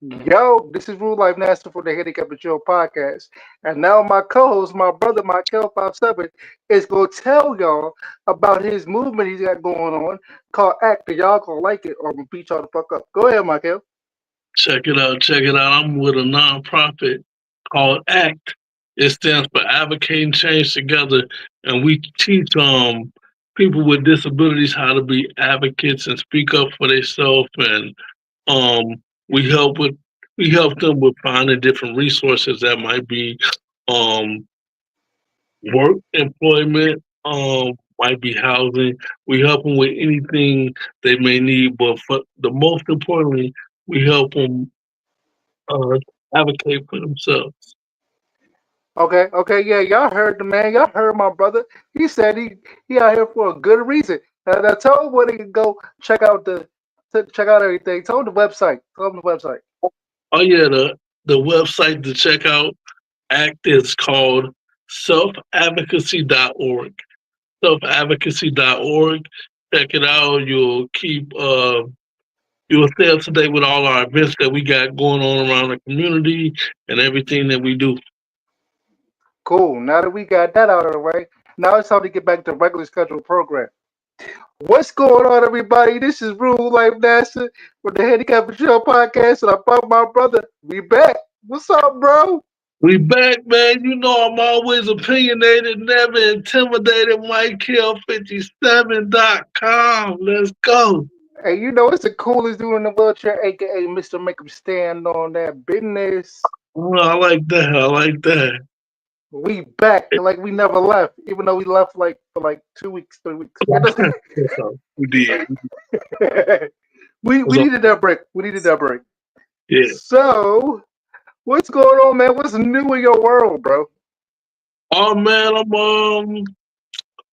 Yo, this is Rule Life Master for the Handicap and Chil podcast. And now my co-host, my brother, Michael 57, is going to tell y'all about his movement he's got going on called ACT. And y'all going to like it or I'm going to beat y'all the fuck up. Go ahead, Michael. Check it out. Check it out. I'm with a nonprofit called ACT. It stands for Advocating Change Together, and we teach people with disabilities how to be advocates and speak up for themselves. And um, we help with we help them with finding different resources that might be um work, employment, might be housing. We help them with anything they may need, but for the most importantly, we help them uh, advocate for themselves. Okay, yeah, y'all heard the man. Y'all heard my brother. He said he out here for a good reason. And I told him where they can go check out everything. Told him the website. Told him the website. Oh yeah, the website to check out ACT is called selfadvocacy.org. Selfadvocacy.org. Check it out. You'll stay up to date with all our events that we got going on around the community and everything that we do. Cool. Now that we got that out of the way, now it's time to get back to regular scheduled program. What's going on, everybody? This is Rule Life NASA with the Handicap and Chill podcast, and I brought my brother. We back. What's up, bro? We back, man. You know I'm always opinionated, never intimidated. MikeHill57.com. Let's go. Hey, you know it's the coolest dude in the wheelchair, aka Mr. Make him stand on that business. Oh, I like that. I like that. We back like we never left, even though we left like for like 2 weeks, 3 weeks. We did. We needed that break. We needed that break. Yeah. So, what's going on, man? What's new in your world, bro? Oh man,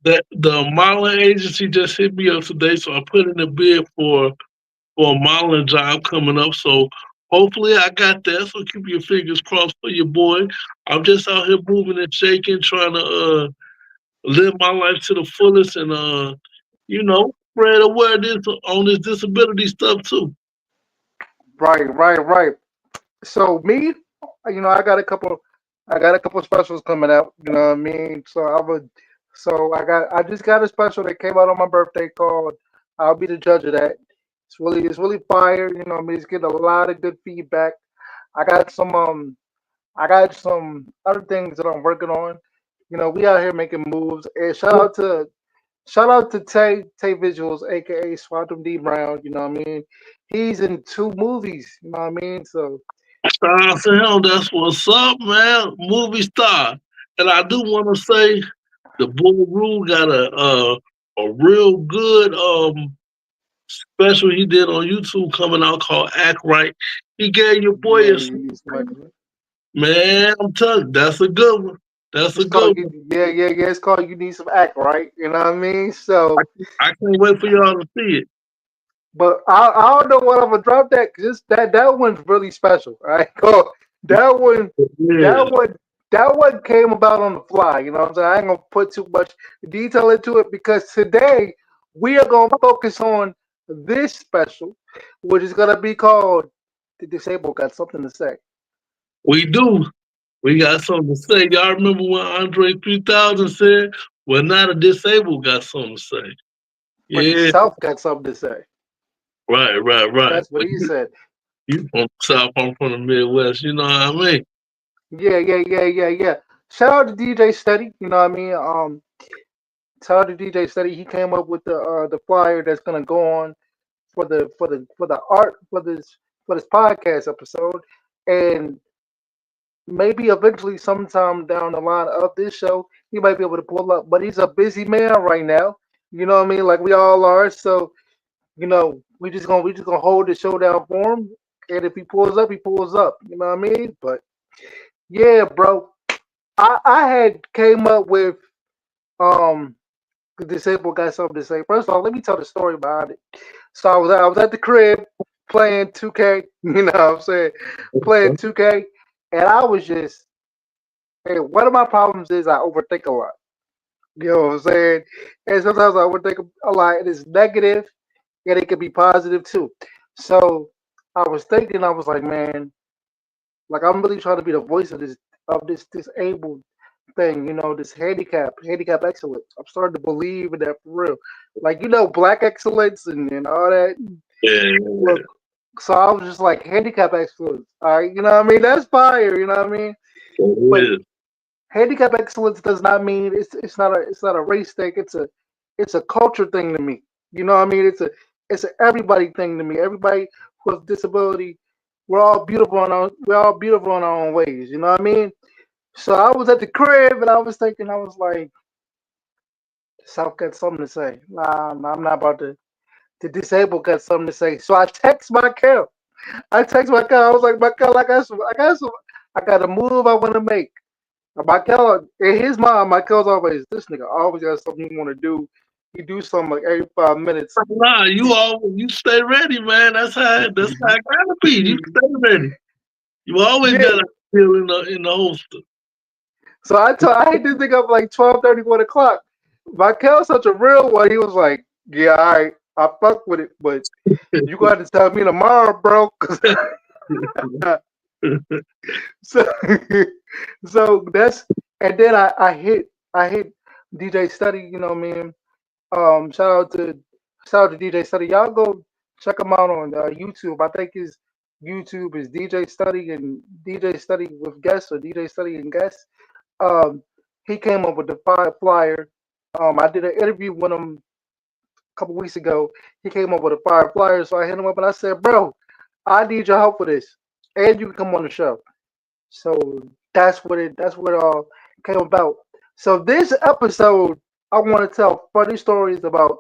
the modeling agency just hit me up today, so I put in a bid for a modeling job coming up. So hopefully I got that. So keep your fingers crossed for your boy. I'm just out here moving and shaking, trying to live my life to the fullest and spread awareness on this disability stuff too. Right. So me, I got a couple specials coming out. You know what I mean? I just got a special that came out on my birthday called "I'll Be the Judge of That." It's really fire. You know what I mean? It's getting a lot of good feedback. I got some I got some other things that I'm working on. You know, we out here making moves. And shout out to Tay Visuals, aka Swanton D Brown. You know what I mean? He's in two movies. You know what I mean? So Shout out to him. That's what's up, man. Movie star. And I do want to say the Bull Rule got a real good special he did on YouTube coming out called Act Right. He gave your boy yeah, a he's like man. I'm telling you, that's a good one. That's a it's good called one. yeah. It's called You Need Some Act, right? You know what I mean? I, So, I can't wait for y'all to see it. but I don't know what I'm gonna drop that because that one's really special. Right? Cool. That one Yeah. that one that one came about on the fly. You know what I'm saying? I ain't gonna put too much detail into it because today we are gonna focus on this special, which is gonna be called "The Disabled Got Something to Say." We do. We got something to say. Y'all remember when Andre 3000 said, well, now the disabled got something to say. But the Yeah, South got something to say. right. That's what But he said. you from the South, I'm from the Midwest. You know what I mean? Yeah. Shout out to DJ Steady. You know what I mean? Shout out to DJ Steady. He came up with the flyer that's gonna go on for the art for this podcast episode, and maybe eventually sometime down the line of this show, he might be able to pull up. But he's a busy man right now. You know what I mean? Like we all are. So you know, we just gonna hold the show down for him. And if he pulls up, he pulls up. You know what I mean? But yeah, bro. I had came up with um the disabled got something to say. First of all, let me tell the story behind it. So I was at the crib playing 2K, you know what I'm saying? Playing 2K, and I was just hey, one of my problems is I overthink a lot. You know what I'm saying? And sometimes I overthink a lot and it's negative and it can be positive too. So I was thinking, I was like, man, like I'm really trying to be the voice of this disabled thing, this handicap excellence. I'm starting to believe in that for real. Like black excellence and all that. Yeah, Look, so I was just like handicap excellence. All right, you know what I mean? That's fire. You know what I mean? But it is. handicap excellence does not mean it's not a race thing. It's a culture thing to me. You know what I mean? It's an everybody thing to me. Everybody who has disability, we're all beautiful in our own ways. You know what I mean? So I was at the crib and I was thinking, I was like, South got something to say. Nah, I'm not about to. The disabled got something to say. So I text my Kel. I text my Kel. I was like, my Kel, I got a move I want to make. Michael, in his mind, Michael's always this nigga always got something he want to do. He do something like every 5 minutes. Nah, you stay ready, man. That's how it gotta be. You stay ready. You always Yeah. got a feel in the holster. So I hit this nigga up like 12:30, 1 o'clock. Michael's such a real one. He was like, yeah, all right, I fuck with it, but you got to tell me tomorrow, bro. 'Cause so so that's and then I hit DJ Study. You know what I mean? Shout out to DJ Study. Y'all go check him out on YouTube. I think his YouTube is DJ Study and DJ Study with guests or DJ Study and guests. Um, he came up with the fire flyer. I did an interview with him a couple weeks ago. He came up with a fire flyer, so I hit him up and I said, "Bro, I need your help for this, and you can come on the show." So that's what it all came about. So this episode, I want to tell funny stories about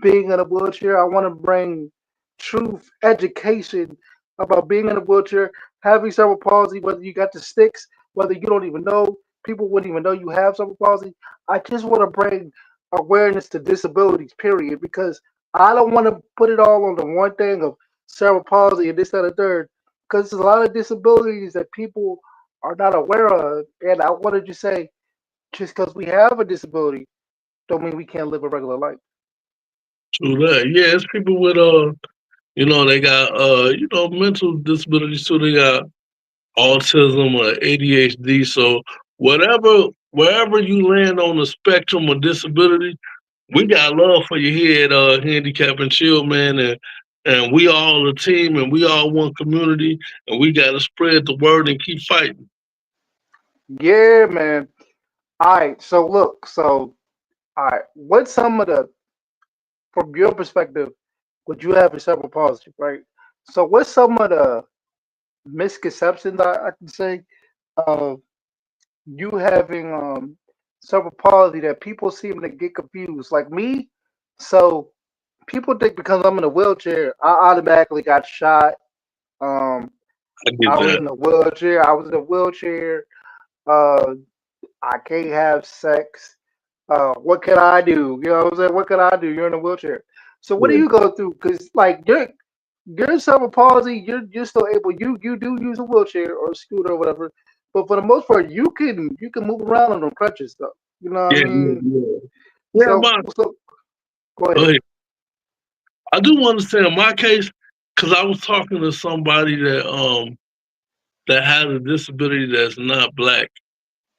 being in a wheelchair. I want to bring truth, education about being in a wheelchair, having cerebral palsy, whether you got the sticks, whether you don't even know, people wouldn't even know you have cerebral palsy. I just want to bring awareness to disabilities, period, because I don't want to put it all on the one thing of cerebral palsy and this, that, and third, because there's a lot of disabilities that people are not aware of. And I wanted to say, just because we have a disability, don't mean we can't live a regular life. True that. Yeah, it's people with they got mental disabilities too. They got autism or ADHD. So wherever you land on the spectrum of disability, we got love for you here at Handicap and Chill, man, and we all a team and we all one community and we gotta spread the word and keep fighting. Yeah, man. All right. So look. All right. What's some of the, from your perspective, what you have in cerebral palsy, right? So what's some of the misconceptions I can say of you having cerebral palsy that people seem to get confused, like me? So people think because I'm in a wheelchair, I automatically got shot. Um, I get I was that. in a wheelchair. I was in a wheelchair. Uh, I can't have sex. What can I do? You know what I'm saying? What can I do? You're in a wheelchair. So what do Yeah. you go through? Because like you're cerebral palsy, you're still able. You do use a wheelchair or a scooter or whatever. But for the most part, you can move around on them crutches stuff. You know what I Yeah, yeah, mean? yeah. Yeah, So but so go go ahead. ahead. I do want to say in my case, because I was talking to somebody that has a disability that's not black,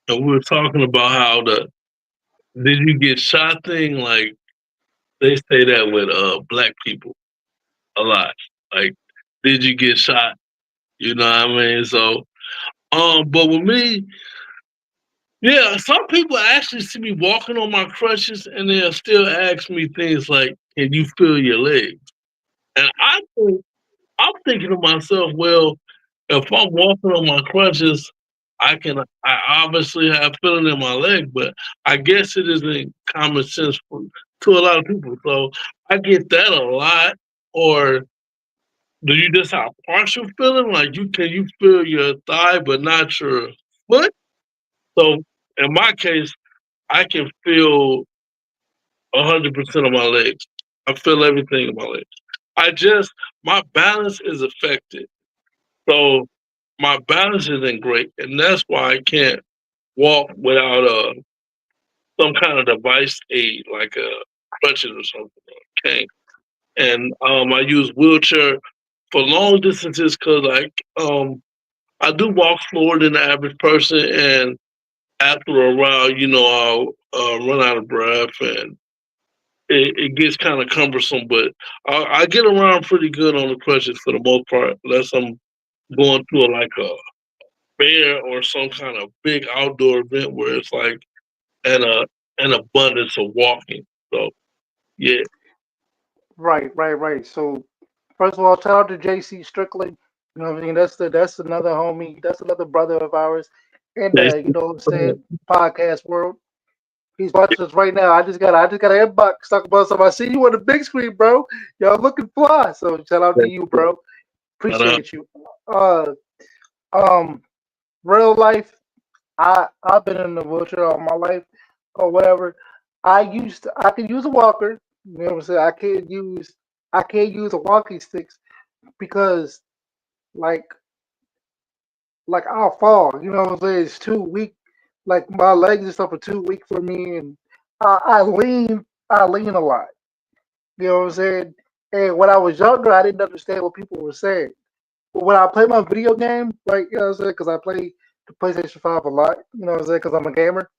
and we were talking about how the did you get shot thing, like they say that with black people a lot. Like, did you get shot? You know what I mean? So but with me, yeah, some people actually see me walking on my crutches and they'll still ask me things like, can you feel your legs? And I'm thinking to myself, well, if I'm walking on my crutches, I obviously have feeling in my leg, but I guess it isn't common sense to a lot of people. So I get that a lot. Or do you just have partial feeling? Like you feel your thigh but not your foot? So in my case, I can feel 100% of my legs. I feel everything in my legs. I just my balance is affected. So my balance isn't great, and that's why I can't walk without some kind of device aid like a crutches or something. Okay, and I use wheelchair for long distances, because I do walk slower than the average person, and after a while, I'll run out of breath, and it gets kind of cumbersome. But I get around pretty good on the crutches for the most part, unless I'm going to like a fair or some kind of big outdoor event where it's like an abundance of walking. So yeah, Right. So first of all, shout out to JC Strickland. You know what I mean? That's another homie. That's another brother of ours in thanks. the what I'm saying, podcast world. He's watching us right now. I just got an inbox talking about something. I see you on the big screen, bro. Y'all looking fly. So shout out to you, bro. But, Appreciate you. Uh um real life, I've been in the wheelchair all my life or whatever. I could use a walker. You know what I'm saying? I can't use a walking sticks because like I'll fall. You know what I'm saying? It's too weak. Like my legs and stuff are too weak for me, and I lean a lot. You know what I'm saying? And when I was younger, I didn't understand what people were saying. But when I play my video game, like you know what I'm saying, because I play the PlayStation 5 a lot. You know what I'm saying? Because I'm a gamer.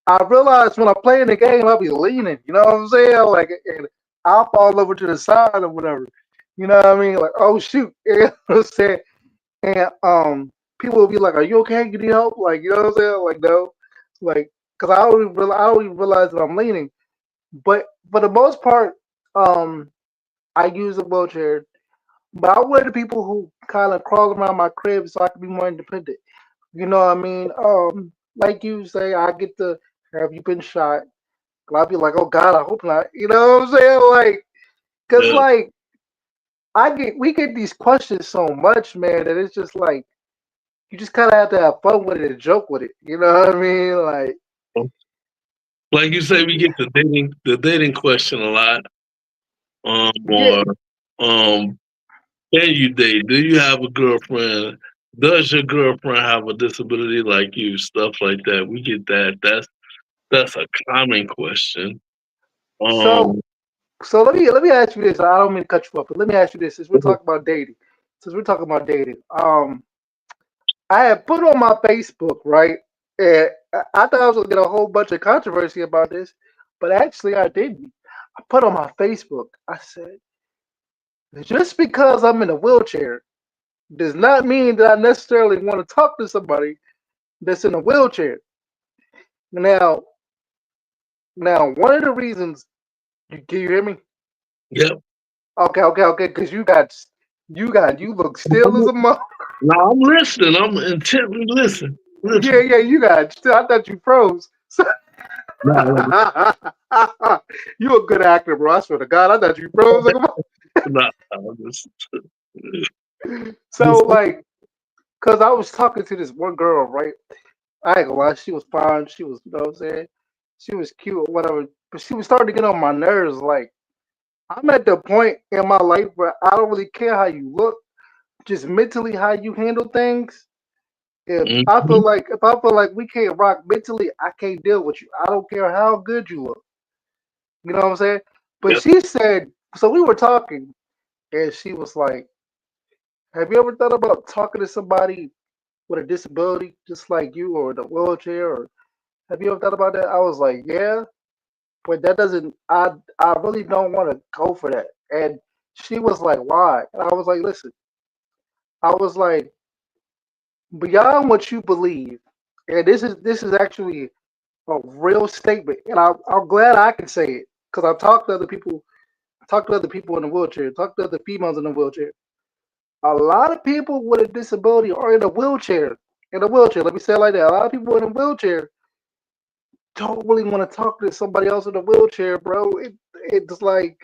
I realize when I'm playing the game, I'll be leaning. You know what I'm saying? Like, and I'll fall over to the side or whatever. You know what I mean? Like, oh shoot. You know what I'm saying? And people will be like, "Are you okay? You need help?" Like, you know what I'm saying? Like, no, like, cause I don't even realize that I'm leaning. But for the most part, um, I use a wheelchair. But I'm one of the people who kind of crawl around my crib so I can be more independent. You know what I mean? Like you say, I get the have you been shot? I'll be like, oh God, I hope not. You know what I'm saying? Like, cause yeah. like we get these questions so much, man, that it's just like you just kind of have to have fun with it and joke with it. You know what I mean? Like, Like you say, we get the dating question a lot. yeah. Or can you date? Do you have a girlfriend? Does your girlfriend have a disability like you? Stuff like that. We get that. That's a common question. So Um, so let me ask you this. I don't mean to cut you off, but let me ask you this. Since we're talking about dating, I had put on my Facebook, right? And I thought I was gonna get a whole bunch of controversy about this, but actually I didn't. I put on my Facebook. I said, just because I'm in a wheelchair does not mean that I necessarily want to talk to somebody that's in a wheelchair. Now, one of the reasons, can you hear me? yep. Okay, because you look still as a mother. Now I'm listening. I'm intently listening. Yeah, Listen. yeah, you got still. I thought you froze. Nah, You a good actor, bro. I swear to God, I thought you froze. Like, I'm so, just like, cause I was talking to this one girl, right? I ain't gonna lie, she was fine. She was, you know what I'm saying? She was cute or whatever, but she was starting to get on my nerves. Like, I'm at the point in my life where I don't really care how you look, just mentally how you handle things. mhm. If I feel like we can't rock mentally, I can't deal with you. I don't care how good you look. You know what I'm saying? But Yep. she said, so we were talking, and she was like, "Have you ever thought about talking to somebody with a disability, just like you, or in a wheelchair? Or have you ever thought about that?" I was like, "Yeah, but that doesn't. I really don't want to go for that." And she was like, "Why?" And I was like, "Listen, I was like, beyond what you believe, and this is actually a real statement, and I'm glad I can say it because I've talked to other people, talked to other people in the wheelchair, talked to other females in the wheelchair. A lot of people with a disability are in a wheelchair. In a wheelchair, let me say it like that. A lot of people in a wheelchair don't really want to talk to somebody else in a wheelchair, bro. It's like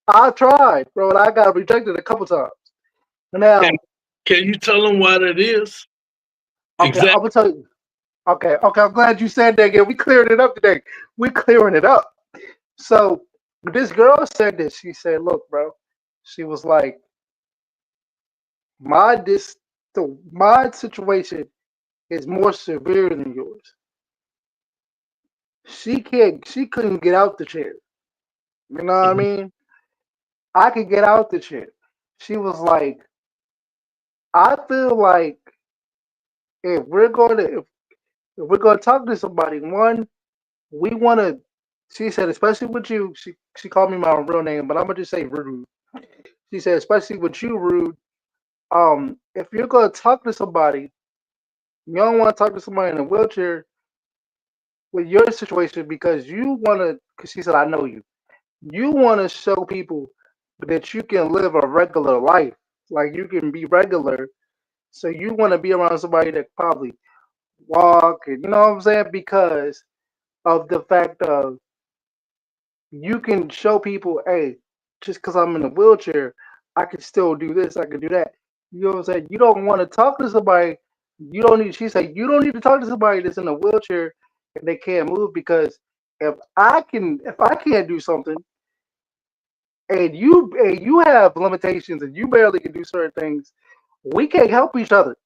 I tried, bro, and I got rejected a couple times. Can, Now, can you tell them why that is? okay, I'm Exactly. gonna tell you. Okay, I'm glad you said that. Again, we cleared it up today. We clearing it up. So this girl said this. She said, "Look, bro." She was like, "My this my situation is more severe than yours. She couldn't get out the chair. You know what I Mhm. mean? I could get out the chair." She was like, I feel like if we're going to if we're going to talk to somebody, one, we want to. She said, especially with you. She called me my real name, but I'm gonna just say Rude. She said, especially with you, Rude. If you're going to talk to somebody, you don't want to talk to somebody in a wheelchair with your situation because you want to. Because she said, I know you. You want to show people that you can live a regular life, like you can be regular. So you want to be around somebody that probably walk, and you know what I'm saying, because of the fact of you can show people, hey, just because I'm in a wheelchair, I can still do this, I can do that. You know what I'm saying? You don't want to talk to somebody. You don't need. She said you don't need to talk to somebody that's in a wheelchair and they can't move because if I can't do something and you have limitations and you barely can do certain things, we can't help each other.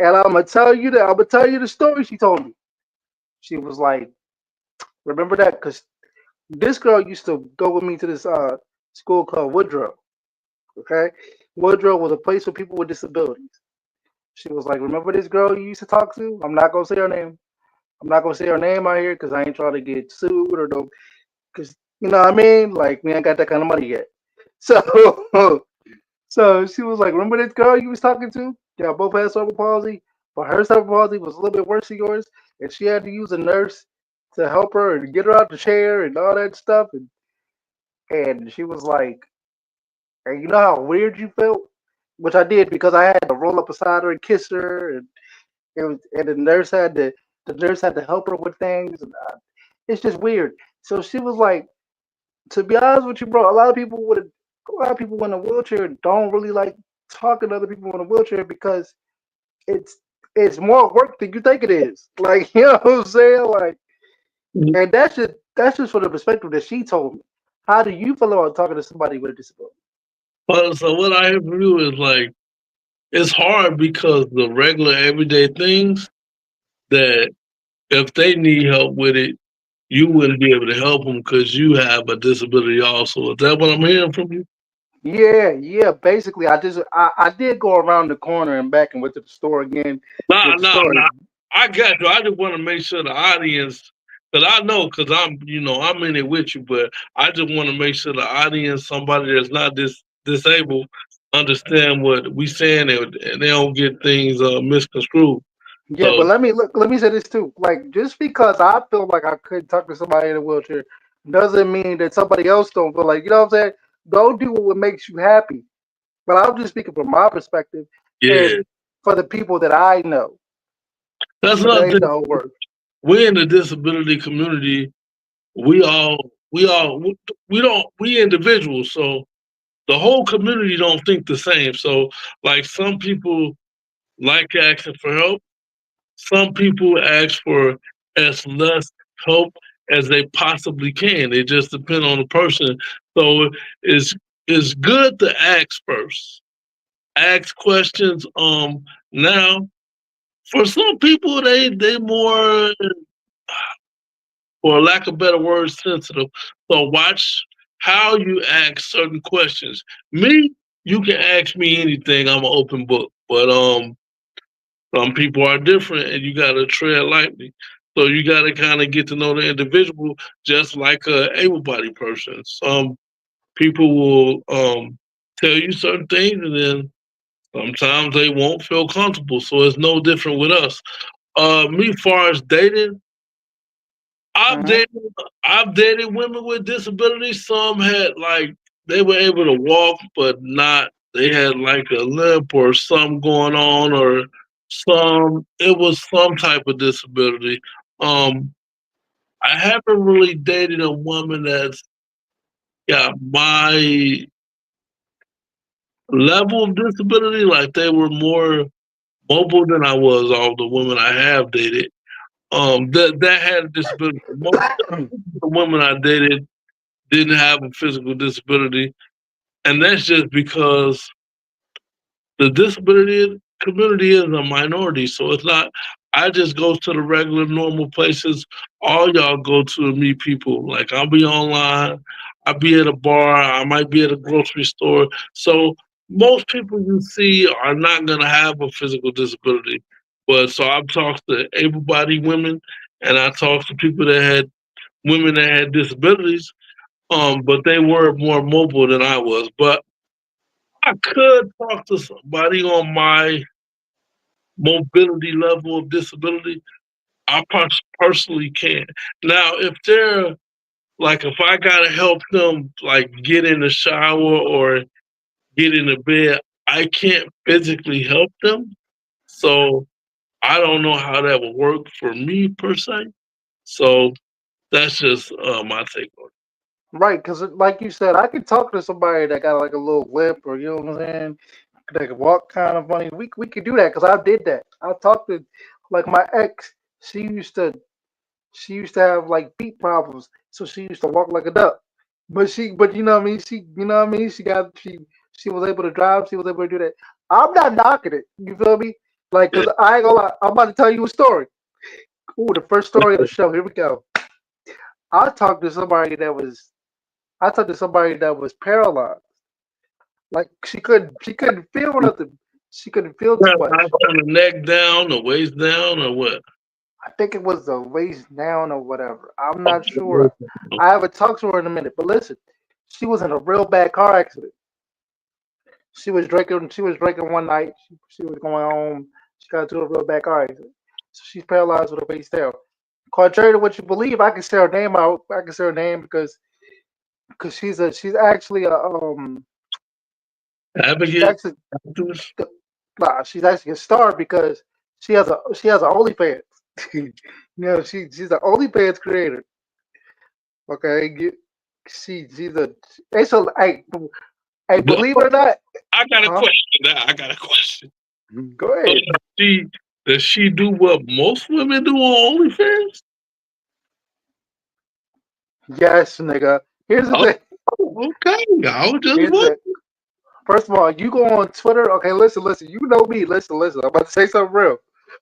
And I'm gonna tell you that I'm gonna tell you the story she told me. She was like, remember that because this girl used to go with me to this school called Woodrow. Okay, Woodrow was a place for people with disabilities. She was like, remember this girl you used to talk to? I'm not gonna say her name. I'm not gonna say her name out here because I ain't trying to get sued or no. Because you know what I mean? Like we ain't got that kind of money yet. So so she was like, remember this girl you was talking to? Yeah, both had cerebral palsy, but her cerebral palsy was a little bit worse than yours, and she had to use a nurse to help her and get her out the chair and all that stuff. And she was like, and you know how weird you felt, which I did because I had to roll up beside her and kiss her, and it was, and the nurse had to help her with things, and it's just weird. So she was like, to be honest with you, bro, a lot of people in a wheelchair don't really like talking to other people in a wheelchair because it's it's more work than you think it is. Like you know what I'm saying? Like, and that's just from the perspective that she told me. How do you feel about talking to somebody with a disability? Well, so what I have for you is like it's hard because the regular everyday things that if they need help with it, you wouldn't be able to help them because you have a disability also. Is that what I'm hearing from you? Yeah, yeah. Basically, I did go around the corner and back and went to the store again Nah, with the nah, story. nah. I got you. I just want to make sure the audience, because I know, because I'm in it with you, but I just want to make sure the audience, somebody that's not disabled, understand what we saying and they don't get things misconstrued. Yeah, but So let me say this too. Like just because I feel like I could talk to somebody in a wheelchair doesn't mean that somebody else don't feel like, you know what I'm saying? Go do what makes you happy. But I'm just speaking from my perspective yeah, and for the people that I know. that's But that another ain't the thing. whole work. We in the disability community, we all, we all, we don't, we individuals. So the whole community don't think the same. So like some people like asking for help. Some people ask for as less help as they possibly can. It just depends on the person. So it's it's good to ask first. Ask questions. Now for some people they more, for lack of better words, sensitive. So watch how you ask certain questions. Me, you can ask me anything. I'm an open book. But some people are different, and you got to tread lightly. So you got to kind of get to know the individual, just like a able-bodied person. Some people will tell you certain things, and then sometimes they won't feel comfortable. So it's no different with us. Me, far as dating, I've Hmm. dated, I've dated women with disabilities. Some had like they were able to walk, but not. They had like a limp or something going on, or some. It was some type of disability. Um, I haven't really dated a woman that's got my level of disability. Like they were more mobile than I was. All the women I have dated, that had a disability. Most of the women I dated didn't have a physical disability, and that's just because the disability community is a minority. So it's not. I just go to the regular, normal places. All y'all go to meet people. Like I'll be online, I'll be at a bar, I might be at a grocery store. So most people you see are not going to have a physical disability. But so I've talked to able-bodied women, and I talked to people that had women that had disabilities, but they were more mobile than I was. But I could talk to somebody on my mobility level of disability. I personally can. Now, if they're like, if I gotta help them like get in the shower or get in the bed, I can't physically help them. So I don't know how that would work for me per se. So that's just my take on it. Right, because like you said, I could talk to somebody that got like a little limp, or you know what I'm saying, they could walk kind of funny. We could do that because I did that. I talked to like my ex. She used to she used to have like feet problems, so she used to walk like a duck. But you know what I mean. You know what I mean. She was able to drive. She was able to do that. I'm not knocking it. You feel me? Like, Yeah. cause I ain't gonna lie. I'm about to tell you a story. Ooh, the first story of the show. Here we go. I talked to somebody that was I talked to somebody that was paralyzed. Like she couldn't feel nothing. She couldn't feel too much. From the neck down, the waist down, or what? I think it was the waist down or whatever. I'm not sure. I haven't talked to her in a minute. But listen, she was in a real bad car accident. She was drinking. She was drinking one night. She was going home. She got into a real bad car accident. So she's paralyzed with her waist down. Contrary to what you believe, I can say her name out. I can say her name because she's actually a she's Advocate. actually nah, she's actually a star because she has a OnlyFans. You know, she's an OnlyFans creator. Okay, she's a it's a hey, But believe it or not, I got a huh? question now. I got a question. Go So ahead. does she do what most women do on OnlyFans? Yes, nigga. Here's the Oh, thing. okay. I was just Here's the wondering. thing. First of all, you go on Twitter. Okay, listen. You know me. Listen. I'm about to say something real.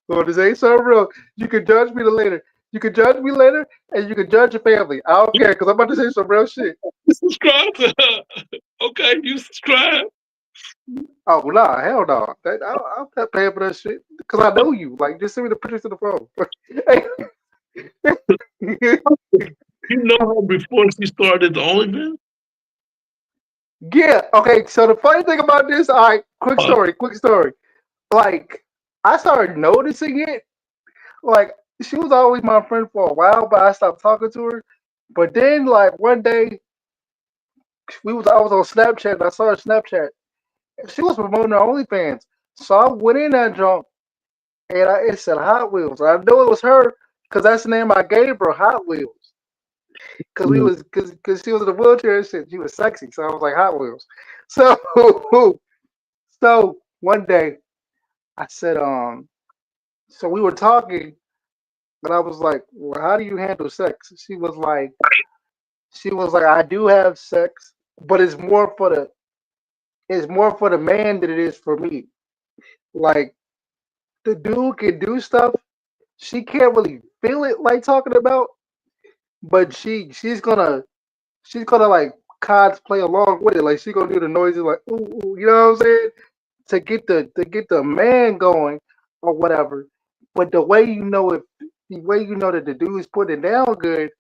I'm about to say something real. You can judge me later. You can judge me later, and you can judge your family. I don't care because I'm about to say some real shit. You subscribe to her. Okay, you subscribe. Oh nah, hell no. I'm not paying for that shit because I know you. Like, just send me the pictures to the phone. You know her before she started the OnlyFans? Yeah. Okay. So the funny thing about this, all right, Uh, quick story. Like, I started noticing it. Like, she was always my friend for a while, but I stopped talking to her. But then, like one day, I was on Snapchat and I saw her Snapchat. She was promoting her OnlyFans, so I went in that junk and it said Hot Wheels. I knew it was her because that's the name I gave her, Hot Wheels. Because she was in a wheelchair and shit. She was sexy, so I was like Hot Wheels. So so one day I said, so we were talking, and I was like, well, how do you handle sex? She was like, I do have sex, but it's more for the man than it is for me. Like, the dude can do stuff. She can't really feel it like talking about, but she's gonna like cosplay along with it. Like, she gonna do the noises like ooh, ooh, you know what I'm saying? To get the man going or whatever. But the way you know that the dude's putting it down good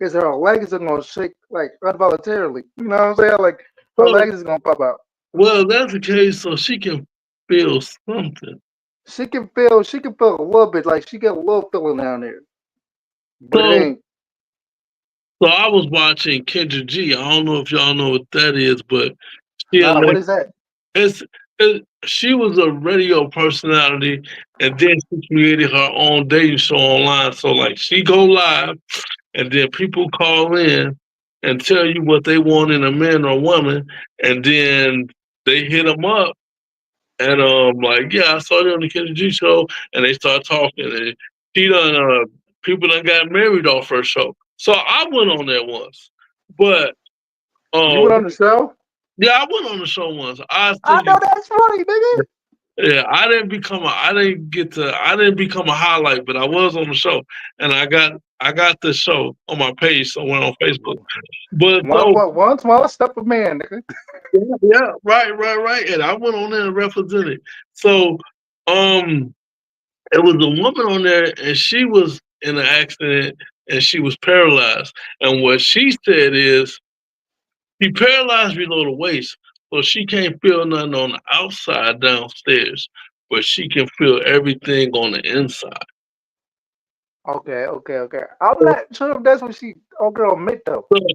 is her legs are gonna shake like involuntarily. You know what I'm saying? Like, her well, legs is gonna pop out. well, if that's the case, so she can feel something. She can feel a little bit like she got a little feeling down there, but it So, ain't. so I was watching Kendra G. I don't know if y'all know what that is, but she Nah, what elect- is that? it's, she was a radio personality, and then she created her own dating show online. So, like, she go live, and then people call in and tell you what they want in a man or woman, and then they hit them up and like, yeah, I saw you on the Kenny G show, and they start talking, and she done people done got married off her show. So I went on there once, but You uh, went on the show? yeah, I went on the show once. I I think know that's funny, nigga. yeah, I didn't become a highlight, but I was on the show, and I got I got the show on my page somewhere on Facebook. But so One small step of man, nigga. yeah, right. And I went on there and represented. So um it was a woman on there and she was in an accident and she was paralyzed. And what she said is she paralyzed below the waist, so she can't feel nothing on the outside downstairs, but she can feel everything on the inside. Okay. I'm not sure if that's what she old girl meant though. So,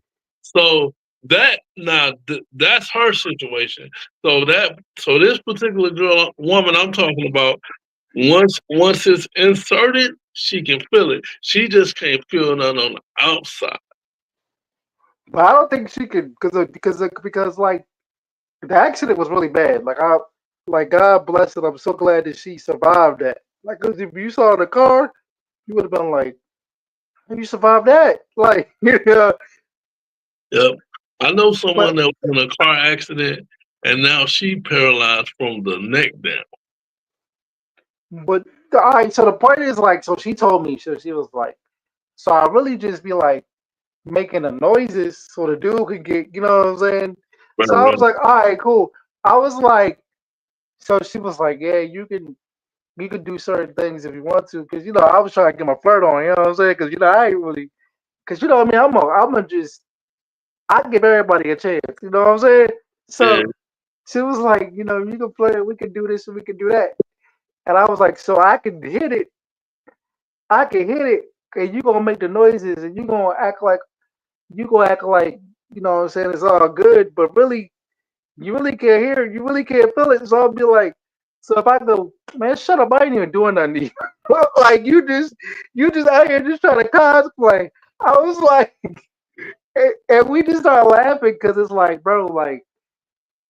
so that now that's her situation. So this particular girl woman I'm talking about, once it's inserted, she can feel it. She just can't feel nothing on the outside. But I don't think she could because like the accident was really bad. Like God bless it. I'm so glad that she survived that. Like, 'cause if you saw the car, you would have been like, "How you survived that?" Like, yeah. Yep. I know someone But that was in a car accident and now she paralyzed from the neck down. but all right. So the point is like, so she told me, so she was like, so I really just be like making the noises so the dude could get, you know what I'm saying? Right, So I was right. like, all right, cool. I was like, so she was like, yeah, you could do certain things if you want to, because I was trying to get my flirt on, you know what I'm saying? Because I ain't really, because what I mean, I'm a just I give everybody a chance, you know what I'm saying? Yeah. So she was like, you can play, we can do this and we can do that, and I was like, so I can hit it, and you gonna make the noises, and you gonna act like you know what I'm saying it's all good, but really you really can't hear it, you really can't feel it. So I'll be like, so if I go, man, shut up, I ain't even doing nothing to you. Like you just out here just trying to cosplay. I was like, and we just started laughing because it's like, bro, like,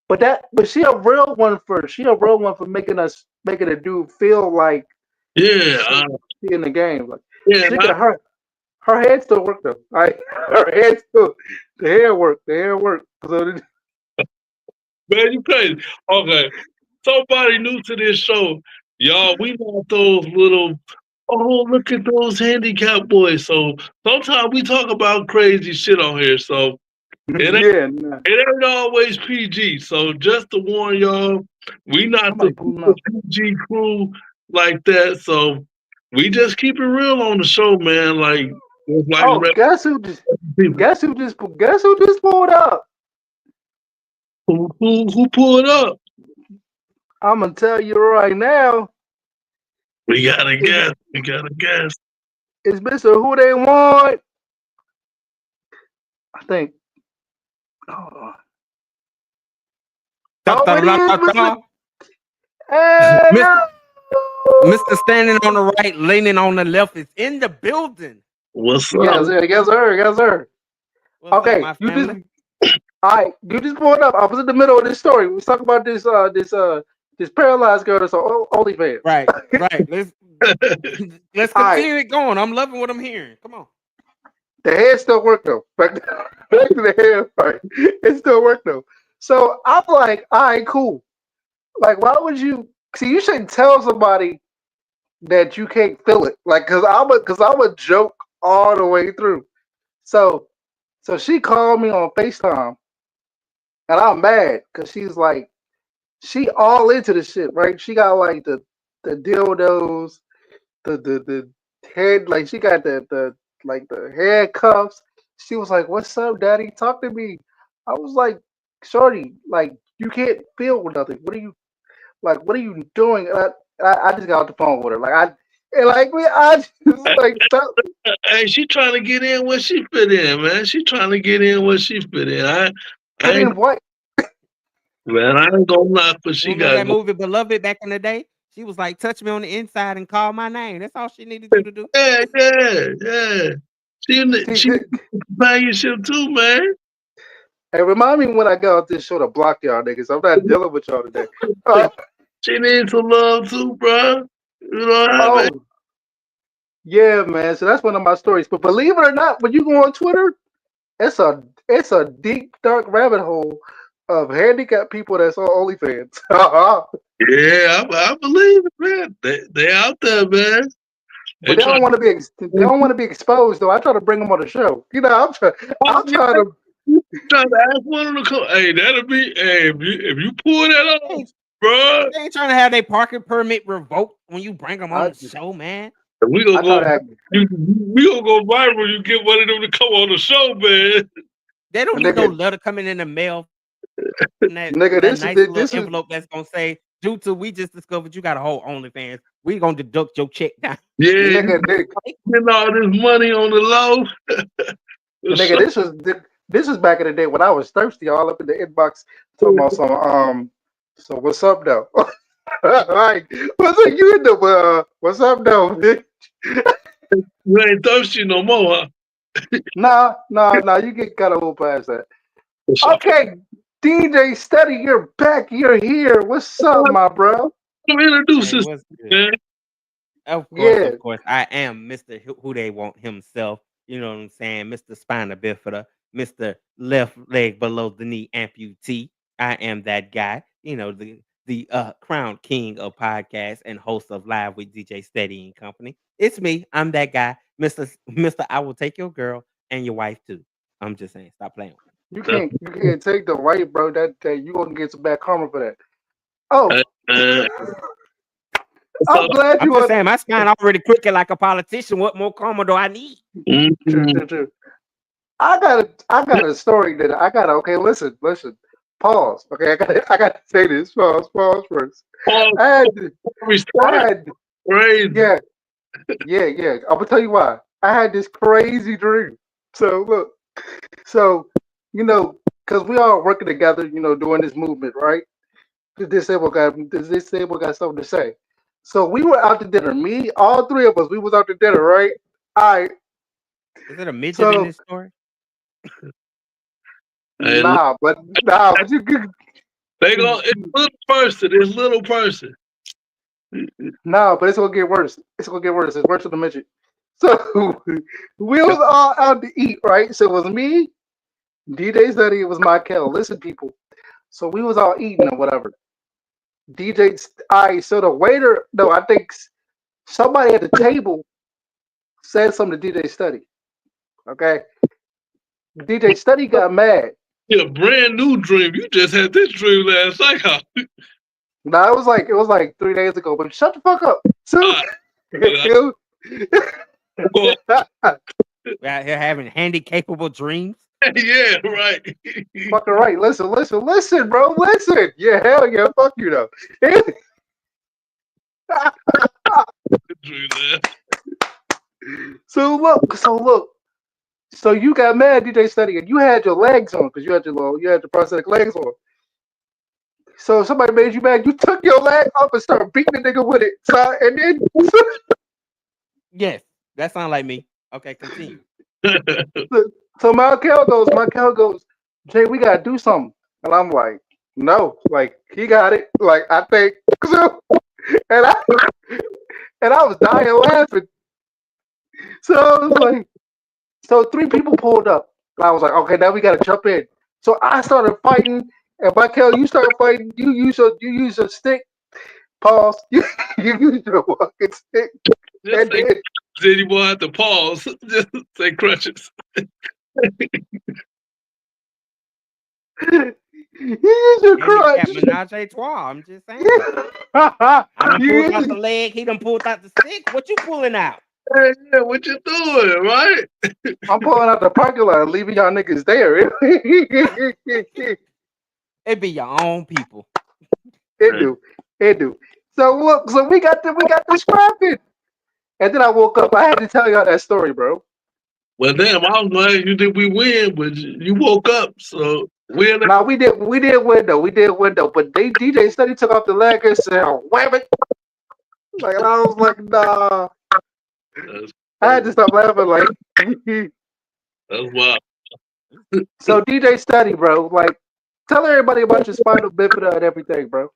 but she a real one for making a dude feel like Yeah. she in the game. Like Yeah. she could her head still work though. Like her head still the hair work. So Man, you crazy. Okay. Somebody new to this show. Y'all, we got those little, oh, look at those handicap boys. So sometimes we talk about crazy shit on here. So it ain't, yeah, nah. it ain't always PG. So just to warn y'all, we not the Somebody pulling super up. PG crew like that. So we just keep it real on the show, man. Like, it's like Oh, people. guess who just pulled up? Who pulled up? I'm gonna tell you right now. We got to Is guess. We got to guess. is Mr. Who They Want? I think. Oh, oh, it is Mr. Hey, Mr. yo! Mr. Standing on the right, leaning on the left is in the building. What's up? Yes, sir. Yes, sir. Yes, sir. What's up, Okay, my you just family? all right. You just pulled up. I was in the middle of this story. We was talking about this paralyzed girl that's on OnlyFans. Right, right. Let's All right, continue it going. I'm loving what I'm hearing. Come on. the head still work though. Back to the head part. It still work though. So I'm like, all right, cool. Like, why would you see? You shouldn't tell somebody that you can't feel it. Like, cause I'm a joke all the way through. So so she called me on FaceTime, and I'm mad because she's like, she all into the shit, right? She got like the dildos, the head, like she got the like the handcuffs. She was like, "What's up, daddy? Talk to me." I was like, "Shorty, like you can't feel nothing. What are you doing?" And I just got off the phone with her. I just like stop. Hey, she trying to get in where she fit in, man. She trying to get in where she fit in. I Put ain't, in what? man. I ain't gonna knock what You she remember got that going. movie Beloved back in the day? She was like, touch me on the inside and call my name. That's all she needed you to do. Yeah. See, She companionship too, man. hey, remind me when I got out this show to block y'all niggas. I'm not dealing with y'all today. Uh, She needs some love too, bro. You know what I mean? oh, yeah, man. So that's one of my stories. But believe it or not, when you go on Twitter, it's a deep dark rabbit hole of handicapped people that's on OnlyFans. Yeah, I believe it, man. They out there, man. They But they try. don't want to be they don't want to be exposed though. I try to bring them on the show. You know, I'm trying to. Trying to ask one of them to come. Hey, that'll be. Hey, if you pull that They off, ain't, bro, they ain't trying to have their parking permit revoked when you bring them on I, the show, man. we gonna I try go. to act. We gonna go viral. You get one of them to come on the show, man. They don't need no Nigga, letter coming in the mail and nigga, that this is nice little this is envelope that's gonna say, due to we just discovered you got a whole OnlyFans, we gonna deduct your check down. Yeah, you nigga, nigga, getting all this money on the low. nigga, this was back in the day when I was thirsty, all up in the inbox talking about some So what's up though? Like, what's up you in the what's up though? You ain't thirsty no more, Nah, you get kind of move past that. huh? Okay, DJ Steady, you're back. You're here. What's up, my bro? Introduce Hey, this, what's good? man. Yeah, Of course, I am Mr. Who They Want himself. You know what I'm saying? Mr. Spina Bifida, Mr. Left Leg Below the Knee Amputee. I am that guy. You know, the crown king of podcasts and host of Live with DJ Steady and Company. It's me. I'm that guy, Mr. I will take your girl and your wife too. I'm just saying, stop playing with me. Uh, you can't take the right, bro. That you gonna get some bad karma for that. Oh, uh, so, I'm glad I'm you just are. saying, my spine already crooked like a politician. What more karma do I need? mm, True. I got a story that I gotta. Okay, listen. Pause. Okay, I gotta say this. Pause first. Paul, I had, we I start had, crazy. yeah, yeah. I'm gonna tell you why. I had this crazy dream. So look, so because we all working together, doing this movement, right? This disabled got something to say. So we were out to dinner. Me, all three of us, we was out to dinner, right? All right. Is it a midget in So this story? Hey, look, nah, but they go. It's little person. It's little person. nah, but it's gonna get worse. It's gonna get worse. It's worse than the midget. So we was all out to eat, right? So it was me, DJ Study, it was Michael. Listen, people. So we was all eating or whatever. DJ, all right. So the waiter, no, I think somebody at the table said something to DJ Study. Okay, DJ Study got mad. Yeah, brand new dream. You just had this dream last night, huh? Now it was like 3 days ago. But shut the fuck up. So Ah, it well, We out here having handy-capable dreams. yeah, right. fucking right. Listen, bro. Listen. Yeah, hell yeah. Fuck you though. Dream last. So look. So you got mad, DJ Study, and you had your legs on because you had your prosthetic legs on. So somebody made you mad. You took your leg up and started beating the nigga with it. So and then Yes, that sounds like me. Okay, continue. so Michael goes, Jay, we gotta do something. And I'm like, no, like he got it. Like I think so. And I and I was dying laughing. So I was like, so three people pulled up. And I was like, okay, now we gotta jump in. So I started fighting, and Michael, you started fighting. You use your stick. Pause. You use your walking stick, Just and say, then then you won't have to pause. Just say crutches. you use your Handicap crutch. menage a trois. I'm just saying. I done you pulled use out the your, leg. He done pulled out the stick. What you pulling out? Hey, yeah, what you doing, right? I'm pulling out the parking lot, and leaving y'all niggas there. It be your own people. It do, it do. So look, so we got the scrapping, and then I woke up. I had to tell y'all that story, bro. Well, damn, I was glad you did we win, but you woke up, so win. Now we did win though, but they DJ Study took off the leg and said, oh, wham it. Like and I was like, nah. That's, I had to stop laughing. Like, that's wild. so DJ Study, bro. Like, tell everybody about your spinal bifida and everything, bro.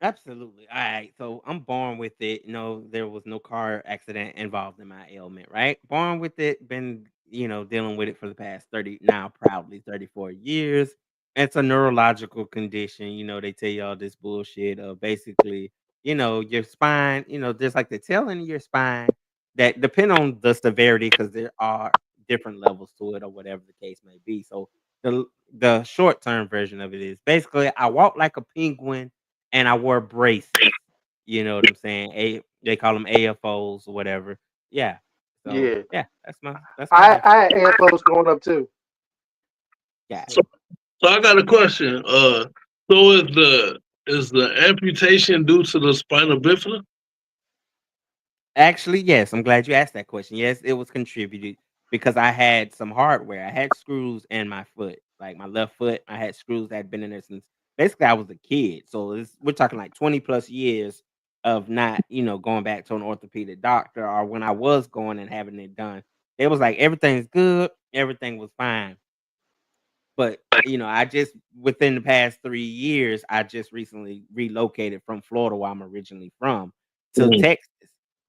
Absolutely. All right. So I'm born with it. No, there was no car accident involved in my ailment, right? Born with it, been, dealing with it for the past 30, now proudly 34 years. It's a neurological condition. They tell you all this bullshit of basically, your spine, there's like the tail end of your spine that depend on the severity because there are different levels to it or whatever the case may be. So the the short term version of it is basically I walk like a penguin and I wore braces. You know what I'm saying? They call them AFOs or whatever. Yeah. So Yeah. yeah, that's my I history. had AFOs growing up too. Got So, it. so I got a question. So is the amputation due to the spinal bifida? Actually, yes, I'm glad you asked that question. Yes, it was contributed because I had some hardware. I had screws in my foot, like my left foot. I had screws that had been in there since basically I was a kid. So we're talking like 20 plus years of not, going back to an orthopedic doctor or when I was going and having it done. It was like everything's good, everything was fine. But, I just within the past 3 years, I just recently relocated from Florida, where I'm originally from, to Mm. Texas.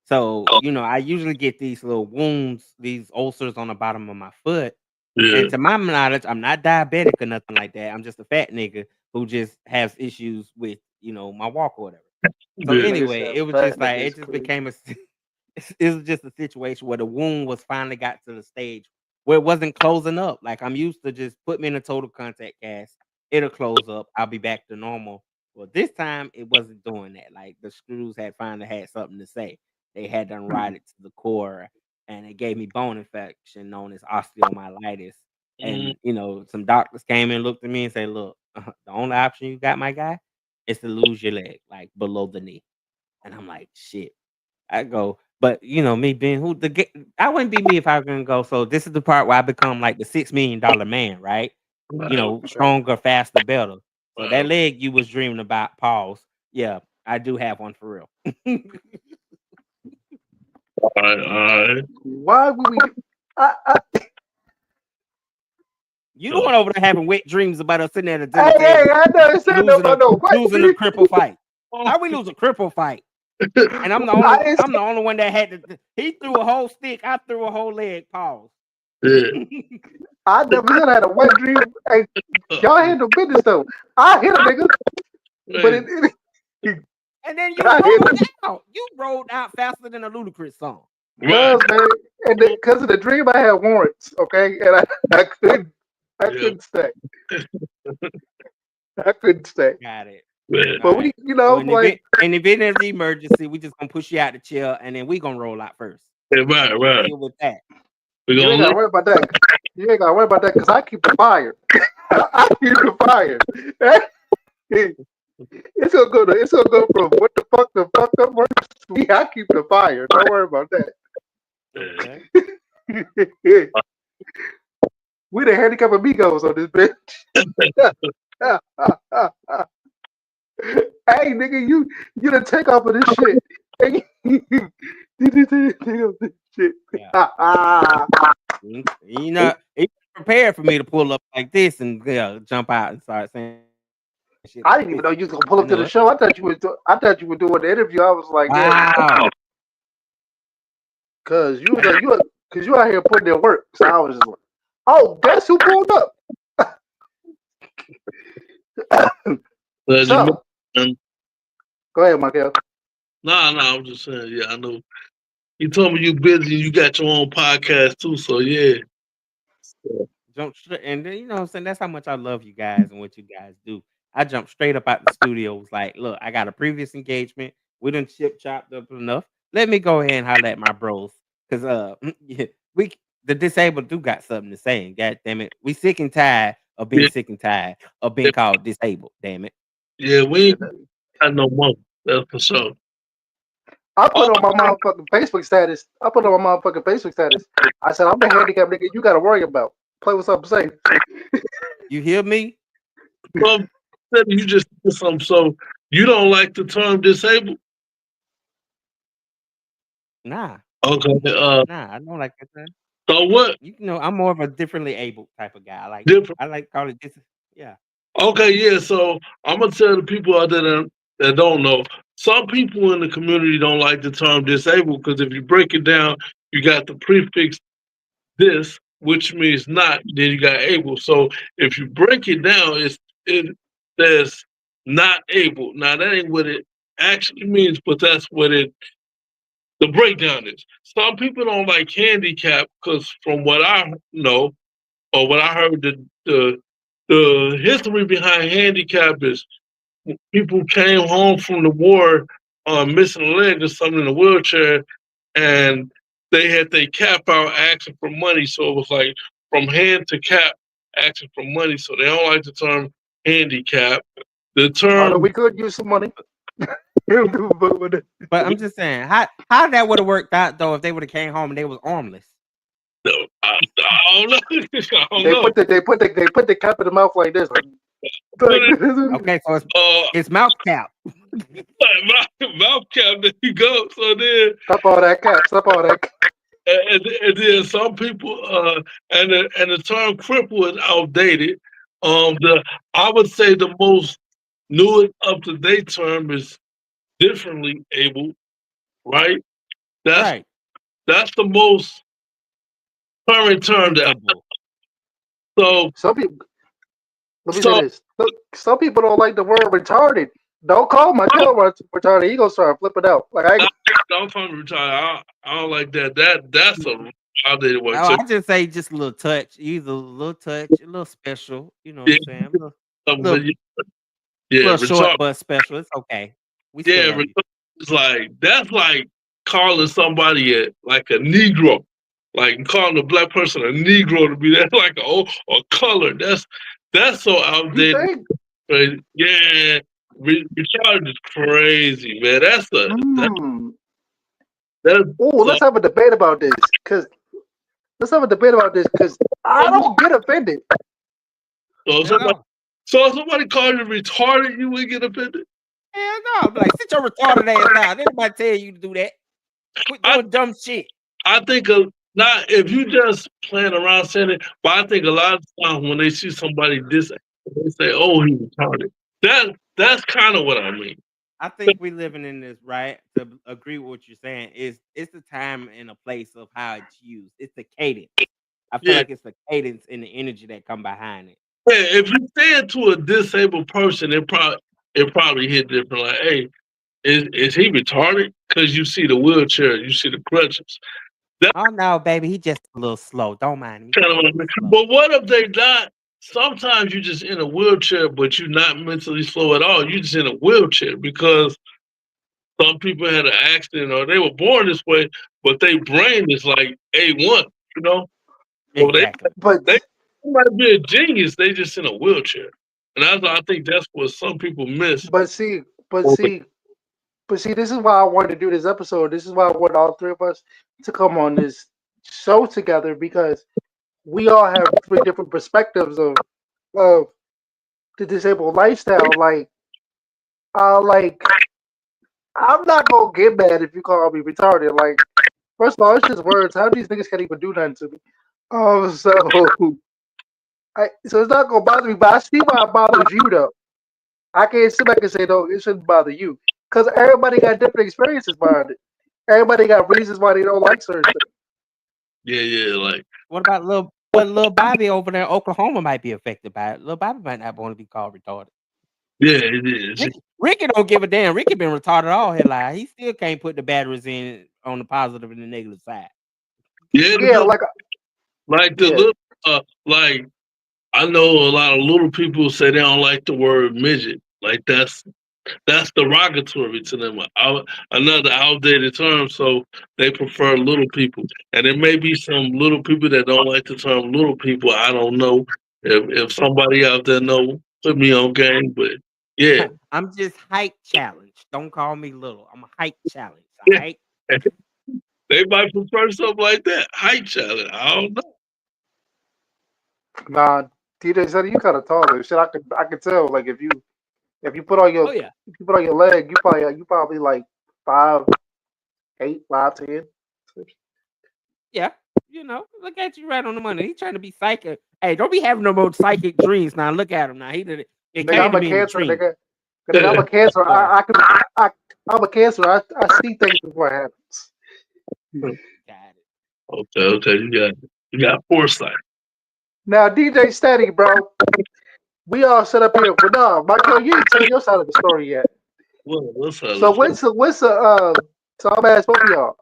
So, I usually get these little wounds, these ulcers on the bottom of my foot. Yeah, And to my knowledge, I'm not diabetic or nothing like that. I'm just a fat nigga who just has issues with, my walk or whatever. So yeah. Nigga anyway, said it was fat just like nigga it is just crazy. became a it was just a situation where the wound was finally got to the stage where it wasn't closing up. Like I'm used to just put me in a total contact cast, it'll close up, I'll be back to normal. Well, this time it wasn't doing that. Like the screws had finally had something to say. They had done rotted to the core and it gave me bone infection known as osteomyelitis. Mm. And some doctors came and looked at me and said, "Look, the only option you got, my guy, is to lose your leg, like below the knee." And I'm like, shit. I go, but me being I wouldn't be me if I was gonna go. So this is the part where I become like the $6 million man, right? Wow, Stronger, faster, better. So that wow. leg you was dreaming about, pause. Yeah, I do have one for real. All right, all right. Why would we? I, You the So, one over there having wet dreams about us sitting at a dinner hey, hey, table I never said no, losing a no. What? losing a cripple fight. oh, How we lose a cripple fight? And I'm the I only didn't I'm say. the only one that had to. He threw a whole stick. I threw a whole leg. Pause. yeah. I never said I had a wet dream. Hey, y'all Uh, handle business though. I hit a nigga, but hey, And then but you I hit rolled him. out. You rolled out faster than a Ludacris song. right. Cause man, and because of the dream, I had warrants. Okay, and I Yeah, couldn't stay. I couldn't stay. Got it. man. All But we, right. So in the like, event of the emergency, we just gonna push you out the chair, and then we gonna roll out first. Yeah, right, So right. deal with that. We're you ain't gonna gotta let worry about that. You ain't gotta worry about that because I keep the fire. I keep the fire. It's gonna go from what the fuck the fuck up works to me. I keep the fire. Don't worry about yeah. Okay. that. We the handicap amigos on this bitch. Hey nigga, you done take off of this shit. Hey, you done take off this shit. Yeah. He prepared for me to pull up like this and jump out and start saying shit I like didn't even this. know you was gonna pull I up to knew the it. show. I thought you were doing the interview. I was like, yeah, Wow. cause cause you out here putting in work. So I was just like, oh, guess who pulled up? Glad you So mentioned. go ahead, Michael. Nah, I'm just saying. Yeah, I know. You told me you busy. You got your own podcast too. So yeah. Jump straight, and then what I'm saying that's how much I love you guys and what you guys do. I jumped straight up out the studio. Was like, look, I got a previous engagement. We done chip chopped up enough. Let me go ahead and holler at my bros, cause yeah, we the disabled do got something to say. And God damn it, we sick and tired of being Yeah, sick and tired of being called disabled. Damn it. yeah. We Yeah, ain't got no more. That's for sure. I Oh, put on my motherfucking Facebook status. I put on my motherfucking Facebook status. I said, I'm a handicap nigga. You gotta worry about. Play with something safe. You hear me? well, you just said something. So you don't like the term disabled? Nah, Okay. nah, I don't like that. So what? I'm more of a differently abled type of guy. Different. I like to call it this. Yeah. Okay, yeah. So I'm gonna tell the people out there that don't know. Some people in the community don't like the term disabled because if you break it down, you got the prefix this, which means not. Then you got able. So if you break it down, it says not able. Now that ain't what it actually means, but that's what the breakdown is. Some people don't like handicap because, from what I know or what I heard, the history behind handicap is people came home from the war missing a leg or something in a wheelchair, and they had their cap out asking for money. So it was like from hand to cap asking for money. So they don't like the term handicap. The Although term, we could use some money. But I'm just saying, how that would have worked out though if they would have came home and they was armless. I don't know. I don't They know. put the cap in the mouth like this. Like, Okay, so it's mouth cap. Mouth cap, there you go. So then, Stop all that cap. Stop all that. and then some people, and the term cripple is outdated. The I would say the most new up to date term is differently able, right? That's Right. that's the most current term that. Disabled. So Some people. Let me say so this. Some people don't like the word retarded. Don't call my kid retarded. He gonna start flipping out. Like I. don't call me retarded. I don't like that. That's a outdated word. Oh, So I just say just a little touch, either a little touch, a little special. You know what yeah, I'm saying? A little, but yeah, little short retarded. but special. It's okay. We still Yeah, love you. it's like that's like calling somebody like a Negro, like calling a black person a Negro to be that like a color. That's so You outdated. think? Crazy. Yeah, retarded is crazy, man. That's Oh, so. let's have a debate about this. Cause I don't get offended. So Hell somebody, no. so if somebody called you retarded, you would get offended. Hell no. I'm like, sit your retarded ass down. Anybody tell you to do that? Quit I doing dumb shit. I think not if you just playing around saying it, but I think a lot of times when they see somebody disabled, they say, "Oh, he retarded." That's kind of what I mean. I think we living in this, right? To agree with what you're saying, it's the time and a place of how it's used. It's the cadence. I feel Yeah, like it's the cadence and the energy that come behind it. yeah. If you say it to a disabled person, it probably hit different. Like, hey, is he retarded? Because you see the wheelchair, you see the crutches. That's Oh no, baby, he just a little slow. Don't mind him. He kind just of a what I little mean. slow. But what if they not? Sometimes you just in a wheelchair, but you're not mentally slow at all. You just in a wheelchair because some people had an accident or they were born this way, but their brain is like A1, you know? So Exactly. But they might be a genius, they just in a wheelchair. And I think that's what some people miss. but see, but see, but see, this is why I wanted to do this episode. This is why I want all three of us to come on this show together because we all have three different perspectives of the disabled lifestyle. Like I'm not gonna get mad if you call me retarded. Like, first of all, it's just words. How these niggas can't even do nothing to me. So so it's not gonna bother me, but I see why it bothers you though. I can't sit back and say no, it shouldn't bother you. Because everybody got different experiences behind it. Everybody got reasons why they don't like certain things. Yeah, like What about little Bobby over there in Oklahoma might be affected by it? Little Bobby might not want to be called retarded. yeah, it is. Ricky don't give a damn. Ricky been retarded all his life. He still can't put the batteries in on the positive and the negative side. Yeah, Yeah, like the yeah. little like I know a lot of little people say they don't like the word midget. Like that's derogatory to them. Another outdated term, so they prefer little people. And there may be some little people that don't like the term little people. I don't know if somebody out there know, put me on game. But yeah, I'm just height challenged. Don't call me little. I'm a height challenge. yeah, Height. they might prefer something like that. Height challenge. I don't know. Nah, TJ said you kind of taller. Shit, I could tell. Like if you put on Oh your yeah, if you put on your leg, you probably like 5'8", 5'10". yeah. You know, look at you right on the money. He trying to be psychic. Hey, don't be having no more psychic dreams now. Look at him now. It Nigga, came I'm to a me in a cancer, dream. nigga. Nigga, I'm a cancer. Boy, I'm a cancer. I see things before it happens. got it. Okay, you got foresight. Now, DJ Steady, bro. We all set up here. But nah, Michael, you ain't telling your side of the story yet. What's up? So so I'm gonna ask both of y'all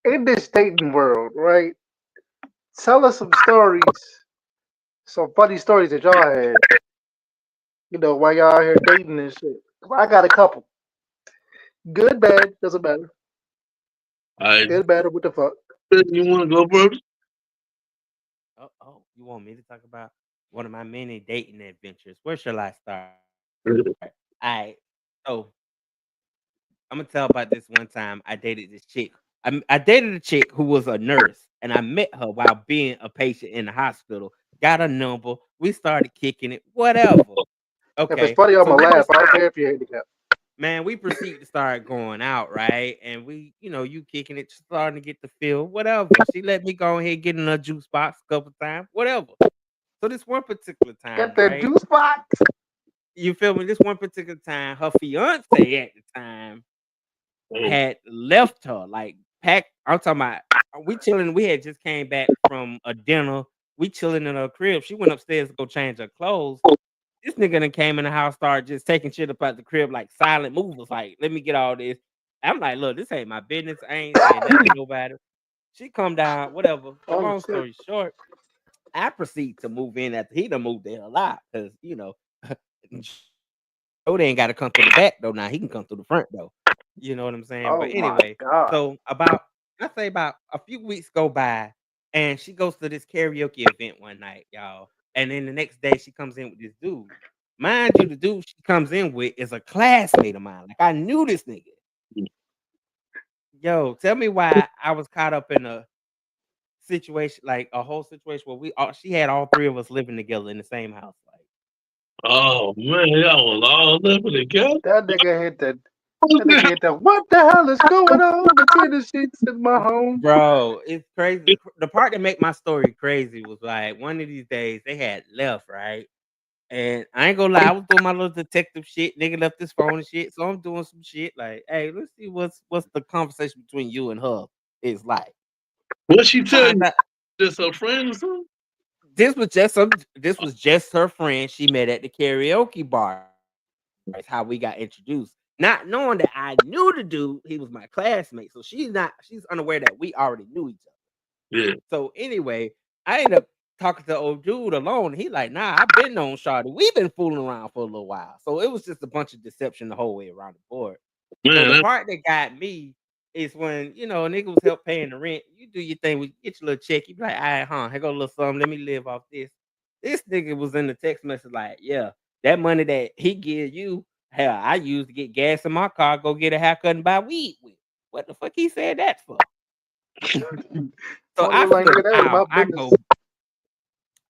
in this dating world, right? Tell us some stories, some funny stories that y'all had. While y'all out here dating and shit. I got a couple. Good, bad, doesn't matter. I Good, bad, or what the fuck? you want to go first? Oh, you want me to talk about one of my many dating adventures? Where shall I start? I so I'm gonna tell about this one time I dated this chick. I dated a chick who was a nurse, and I met her while being a patient in the hospital. Got a number. We started kicking it. Whatever. If it's Okay. funny, I'm So gonna we laugh. I don't proceed. care if you're handicapped. Man, we proceed to start going out, right? And we, you kicking it, starting to get the feel, whatever. She let me go ahead get in her juice box a couple times, whatever. So this one particular Get time, that right? juice box. You feel me? This one particular time, her fiance at the time Oh, had left her, like packed. I'm talking about we chilling. We had just came back from a dinner. We chilling in her crib. She went upstairs to go change her clothes. This nigga then came in the house, started just taking shit about the crib like silent movers. Like, let me get all this. I'm like, look, this ain't my business. I ain't saying nothing to nobody. She come down, whatever. Oh Long shit. story short, I proceed to move in after he done moved the hell out. Cause oh, they ain't gotta come through the back though. Now he can come through the front though. You know what I'm saying? But Oh my anyway, god. so I say about a few weeks go by, and she goes to this karaoke event one night, y'all. And then the next day she comes in with this dude. Mind you, the dude she comes in with is a classmate of mine. Like I knew this nigga. Yo, tell me why I was caught up in a situation, like a whole situation where she had all three of us living together in the same house. Like, oh man, y'all was all living together. That nigga hit the. That nigga hit the. What the hell is going on between the sheets in my home? bro, it's crazy. The part that make my story crazy was like one of these days they had left, right? And I ain't gonna lie, I was doing my little detective shit. Nigga left his phone and shit. So I'm doing some shit like, hey, let's see what's the conversation between you and her is like. What she tell Find you? out Just her friend or something? this was just her friend she met at the karaoke bar. Is how we got introduced. Not knowing that I knew the dude, he was my classmate. So she's unaware that we already knew each other. Yeah. So anyway, I ended up talking to the old dude alone. He like, nah, I've been known Shawty. We've been fooling around for a little while. So it was just a bunch of deception the whole way around the board. So Man, the that, part that got me is when, a nigga was help paying the rent. You do your thing, we get your little check. You be like, all right, here go a little something. Let me live off this. This nigga was in the text message like, yeah, that money that he give you, hell, I used to get gas in my car, go get a haircut and buy weed with. What the fuck he said that for? So Tony I was like, flip nigga, that ain't my out. business.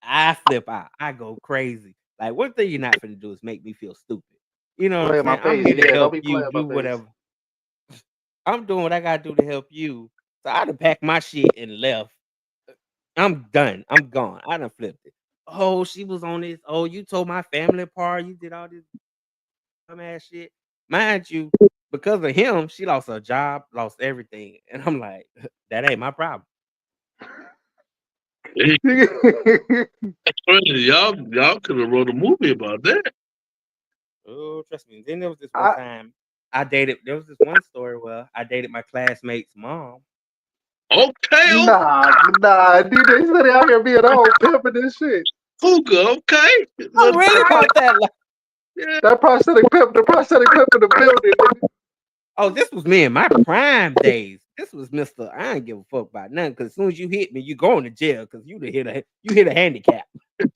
I flip out. I go crazy. Like one thing you're not finna do is make me feel stupid. You know what I'm Play in my saying? I'm face. here to Yeah, don't help be you playing in do my face. whatever. I'm doing what I gotta do to help you. So I done packed my shit and left. I'm done. I'm gone. I done flipped it. Oh, she was on this. Oh, you told my family apart. You did all this dumbass shit. Mind you, because of him, she lost her job, lost everything. And I'm like, that ain't my problem. hey, that's crazy. Y'all could have wrote a movie about that. Oh, trust me. Then there was this one I, time there was this one story where I dated my classmate's mom. Okay, nah, DJ said out here being all pimping this shit. Puka, okay. I'm Well, really about that. yeah, That prosthetic pimp in the building. Nigga. Oh, this was me in my prime days. This was Mr. I ain't give a fuck about nothing because as soon as you hit me, you going to jail because you hit a handicap.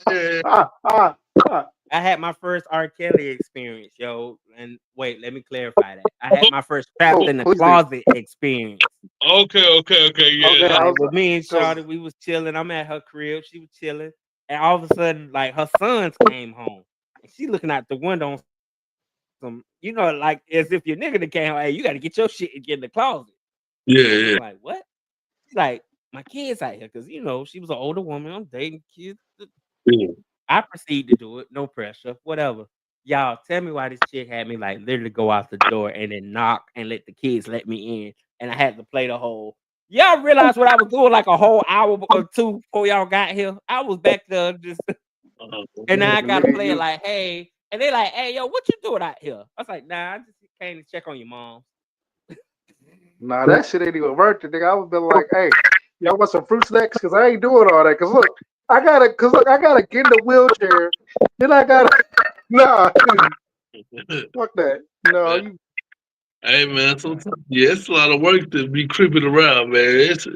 yeah. Ah. I had my first R. Kelly experience, yo. And wait, let me clarify that. I had my first trapped in the Who's this? closet experience. Okay, Okay, yeah. I Like was with me and cause Shawty, we was chilling. I'm at her crib, she was chilling, and all of a sudden, like her sons came home, and she looking out the window on some, like as if your nigga that came home, hey, you got to get your shit and get in the closet. Yeah, I'm yeah. looking like, what? She's like, my kids out here, because she was an older woman. I'm dating kids. Yeah. I proceed to do it, no pressure, whatever. Y'all tell me why this chick had me like literally go out the door and then knock and let the kids let me in, and I had to play the whole. Y'all realize what I was doing like a whole hour or two before y'all got here? I was back there just, and now I nigga, gotta play it you like, hey, And they like, hey, yo, what you doing out here? I was like, nah, I just came to check on your mom. Nah, that shit ain't even worth it, nigga. I would be like, hey, y'all want some fruit snacks? Cause I ain't doing all that. Cause look, I gotta get in the wheelchair. Then I gotta, nah, fuck that. No, Man, you. hey man, sometimes yeah, it's a lot of work to be creeping around, man. It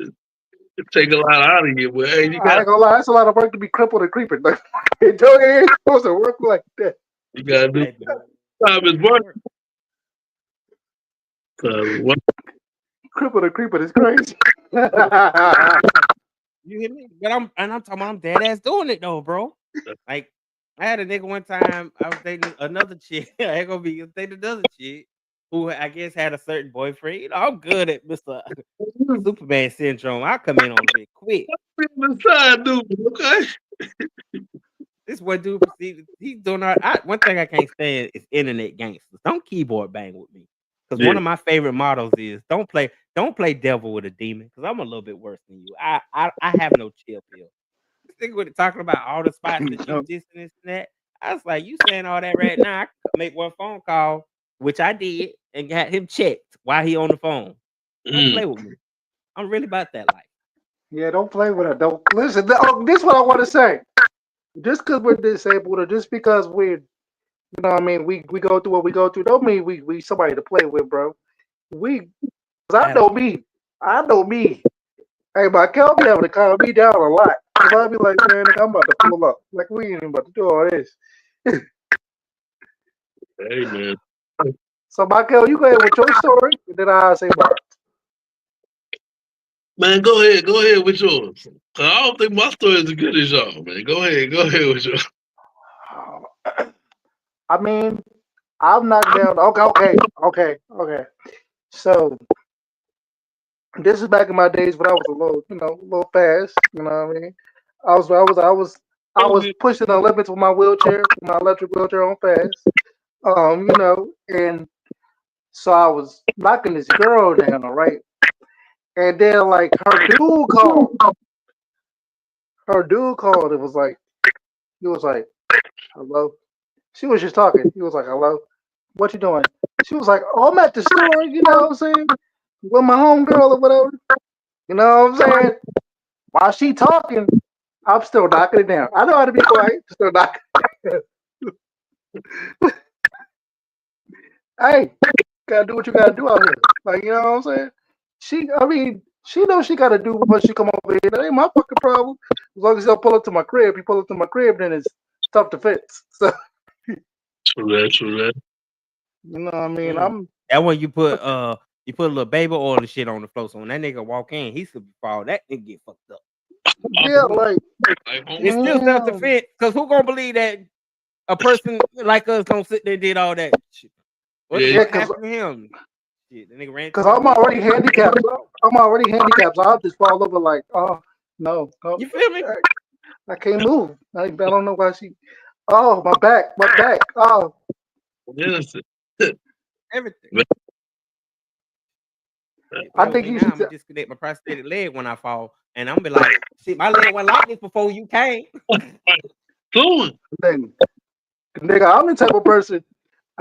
take a lot out of you, but hey, I ain't gonna lie, that's a lot of work to be crippled and creeping. Like, it ain't supposed to work like that. you gotta do Hey, man, time is work. 'Cause Crippled and creeping is crazy. you hear me? But I'm talking about I'm dead ass doing it though, bro. Like I had a nigga one time, I was dating another chick. I ain't gonna be dating another chick who I guess had a certain boyfriend. You know, I'm good at Mr. Superman syndrome. I come in on a bit quick. the side dude, okay? This one dude proceeded. He's doing all. One thing I can't stand is internet gangsters. Don't keyboard bang with me, because one Yeah. of my favorite mottos is don't play devil with a demon, because I'm a little bit worse than you. I have no chill pill. This nigga with talking about all the spots that you this and this and that. I was like, you saying all that right now? I could make one phone call, which I did, and got him checked while he on the phone. Don't play with me. I'm really about that life. Yeah, don't play with it. Don't listen. This is what I want to say. Just because we're disabled, or just because we're, you know, what I mean, we go through what we go through, don't mean we somebody to play with, bro. We, cause I At know all. me. I know me. Hey, my Cal be having to calm me down a lot. Cause I be like, man, nigga, I'm about to pull up. Like we ain't even about to do all this. Hey man. So, Michael, you go ahead with your story, and then I'll say mine. Man, go ahead with yours. 'Cause I don't think my story is as good as y'all, man. Go ahead with yours. I mean, I'm knocked down. Okay. So, this is back in my days when I was a little, a little fast. You know what I mean? I was pushing the limits with my wheelchair, with my electric wheelchair on fast. And so I was knocking this girl down, right? And then like her dude called. It was like he was like, "Hello." She was just talking. He was like, "Hello, what you doing?" She was like, "Oh, I'm at the store. You know what I'm saying? With my homegirl or whatever. You know what I'm saying?" While she talking, I'm still knocking it down. I know how to be quiet. Still knocking. Hey, gotta do what you gotta do out here. Like, you know what I'm saying? She knows she gotta do what she come over here. That ain't my fucking problem. As long as you don't pull up to my crib, you pull up to my crib, then it's tough to fix. So, True that. you know what I mean? Mm. That one you put a little baby oil and shit on the floor. So when that nigga walk in, he should fall. That nigga get fucked up. Yeah, like, Like home. It's still self damn. defense. Cause who gonna believe that a person like us don't sit there and did all that shit? What the Yeah, Yeah, fuck cause, happened to him? Shit, the nigga ran to cause his I'm wheelchair. already handicapped. I'm already handicapped. So I'll just fall over like, oh, no, no. You feel me? I can't move. I don't know why she. Oh, my back. Oh, innocent. Everything. Man, Shit I play with think me you now. should. I'm gonna disconnect my prosthetic leg when I fall, and I'm be like, shit, my leg went like this before you came. fluent. Nigga, I'm the type of person.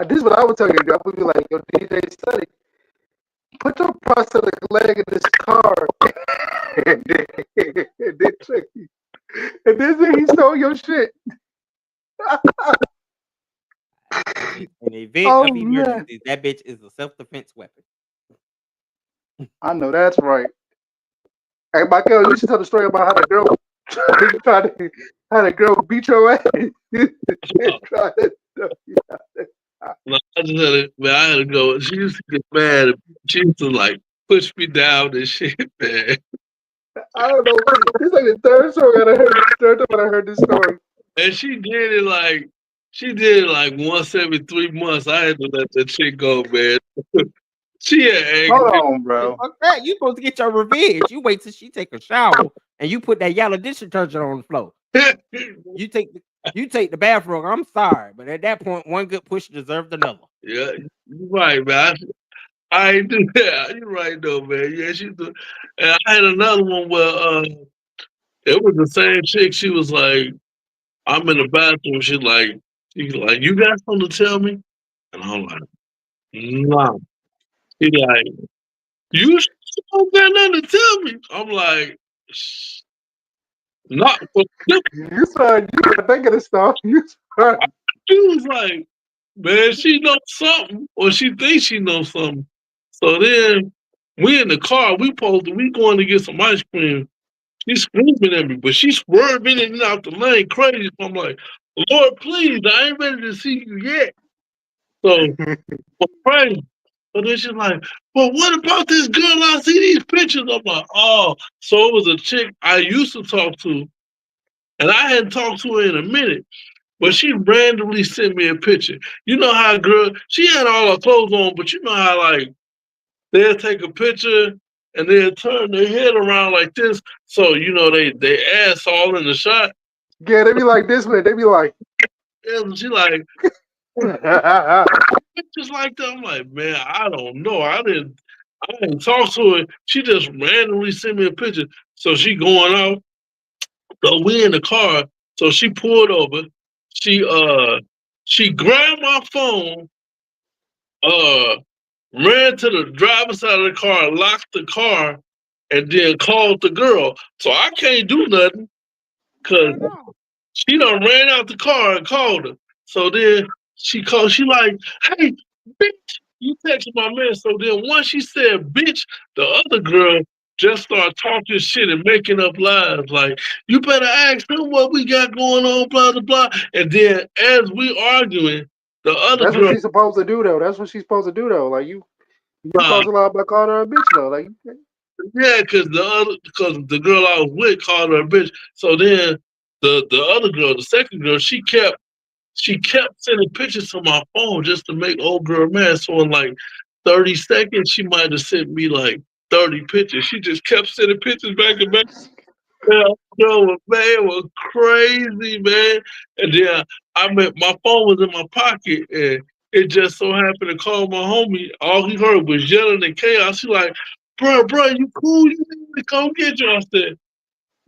This is what I would tell you. I would be like, yo, DJ Study, put your prosthetic leg in this car, and then he stole your shit. In the event Oh of man, emergency, that bitch is a self defense weapon. I know that's right. Hey, Michael, you should tell the story about how the girl tried to, how the girl beat your ass. Tried to- No, I had to go. She used to get mad. She used to like push me down and shit, man. I don't know. This is like the third time I heard this story. And she did it like once every 3 months. I had to let that chick go, man. She had Hold angry. on, bro. Fuck that. You supposed to get your revenge. You wait till she take a shower and you put that yellow dish detergent on the floor. You take the bathroom. I'm sorry, but at that point, one good push deserved another. Yeah, you're right, man. I ain't do that. You're right though, man. Yeah, she do. And I had another one where it was the same chick. She was like, I'm in the bathroom. She like, She's like, you got something to tell me? And I'm like, no. She's like, you don't got nothing to tell me. I'm like, not. You thinking of stuff. You start. She was like, man, she knows something, or she thinks she knows something. So then we in the car, we going to get some ice cream. She's screaming at me, but she's swerving in and out the lane crazy. So I'm like, Lord, please, I ain't ready to see you yet. So I'm crazy. So then she's like, well, what about this girl? I see these pictures. I'm like, oh, so it was a chick I used to talk to, and I hadn't talked to her in a minute. But she randomly sent me a picture. You know how a girl, she had all her clothes on, but you know how like they'll take a picture and they'll turn their head around like this. So, you know, they ass all in the shot. Yeah, they be like this way. They be like, And she like, pictures like that. I'm like, man, I don't know. I didn't talk to her. She just randomly sent me a picture. So she going out. So we in the car. So she pulled over. She she grabbed my phone, uh ran to the driver's side of the car, locked the car, and then called the girl. So I can't do nothing because she done ran out the car and called her. So then she called, she like, hey, bitch, you texted my man. So then once she said bitch, the other girl just started talking shit and making up lies. Like, you better ask them what we got going on, blah, blah, blah. And then as we arguing, the other that's what girl, she's supposed to do, though. That's what she's supposed to do, though. Like you nah, supposed to lie by calling her a bitch, though. Like, yeah, because the girl I was with called her a bitch. So then the other girl, the second girl, she kept sending pictures to my phone just to make old girl mad. So in like 30 seconds, she might have sent me like 30 pictures. She just kept sending pictures back and back. Yeah, man, it was crazy, man. And then my phone was in my pocket, and it just so happened to call my homie. All he heard was yelling and chaos. He like, bro, you cool? You need me to come get you? I said,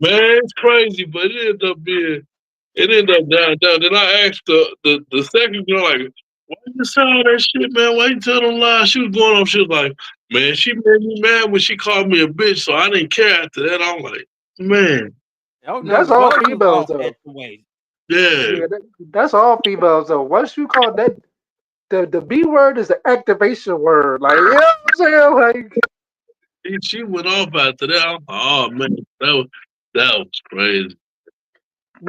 man, it's crazy, but it ended up down. Then I asked the second girl, like, why you say all that shit, man? Why you tell them lies? She was going on. She was like, man, she made me mad when she called me a bitch, so I didn't care after that. I'm like, man, Oh no, that's the all boys was females, all though. way. yeah. Yeah, that's all females, though. Once you call that the B word is the activation word. Like, you know what I'm saying? Like, She went off after that. I was like, oh man, that was crazy.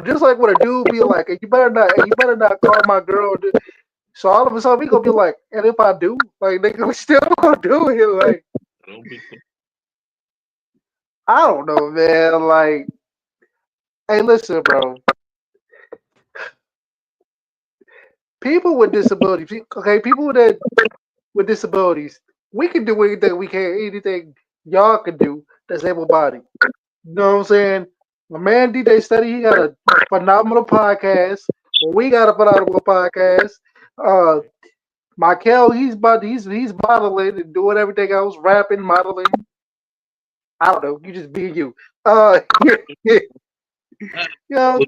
just like when a dude be like, you better not call my girl. So all of a sudden we gonna be like, and if I do, like, nigga, we still gonna do it. Like, Don't be I don't know, man. Like, hey, listen, bro. People with disabilities, okay, people that with disabilities, we can do anything y'all can do that's able bodied. You know what I'm saying? My man DJ Study, he got a phenomenal podcast. We got a phenomenal podcast. Uh, Michael, he's modeling and doing everything else, rapping, modeling. I don't know. You just be you. You know,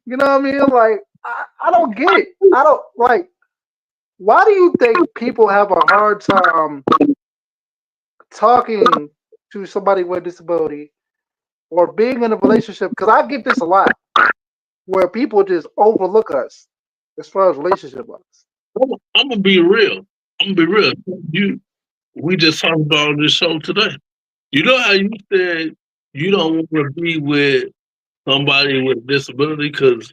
you know what I mean? Like, I don't get it. I don't like. Why do you think people have a hard time talking to somebody with a disability or being in a relationship? Because I get this a lot, where people just overlook us as far as relationship goes. I'm gonna be real. I'm gonna be real. We just talked about on this show today. You know how you said you don't want to be with somebody with a disability because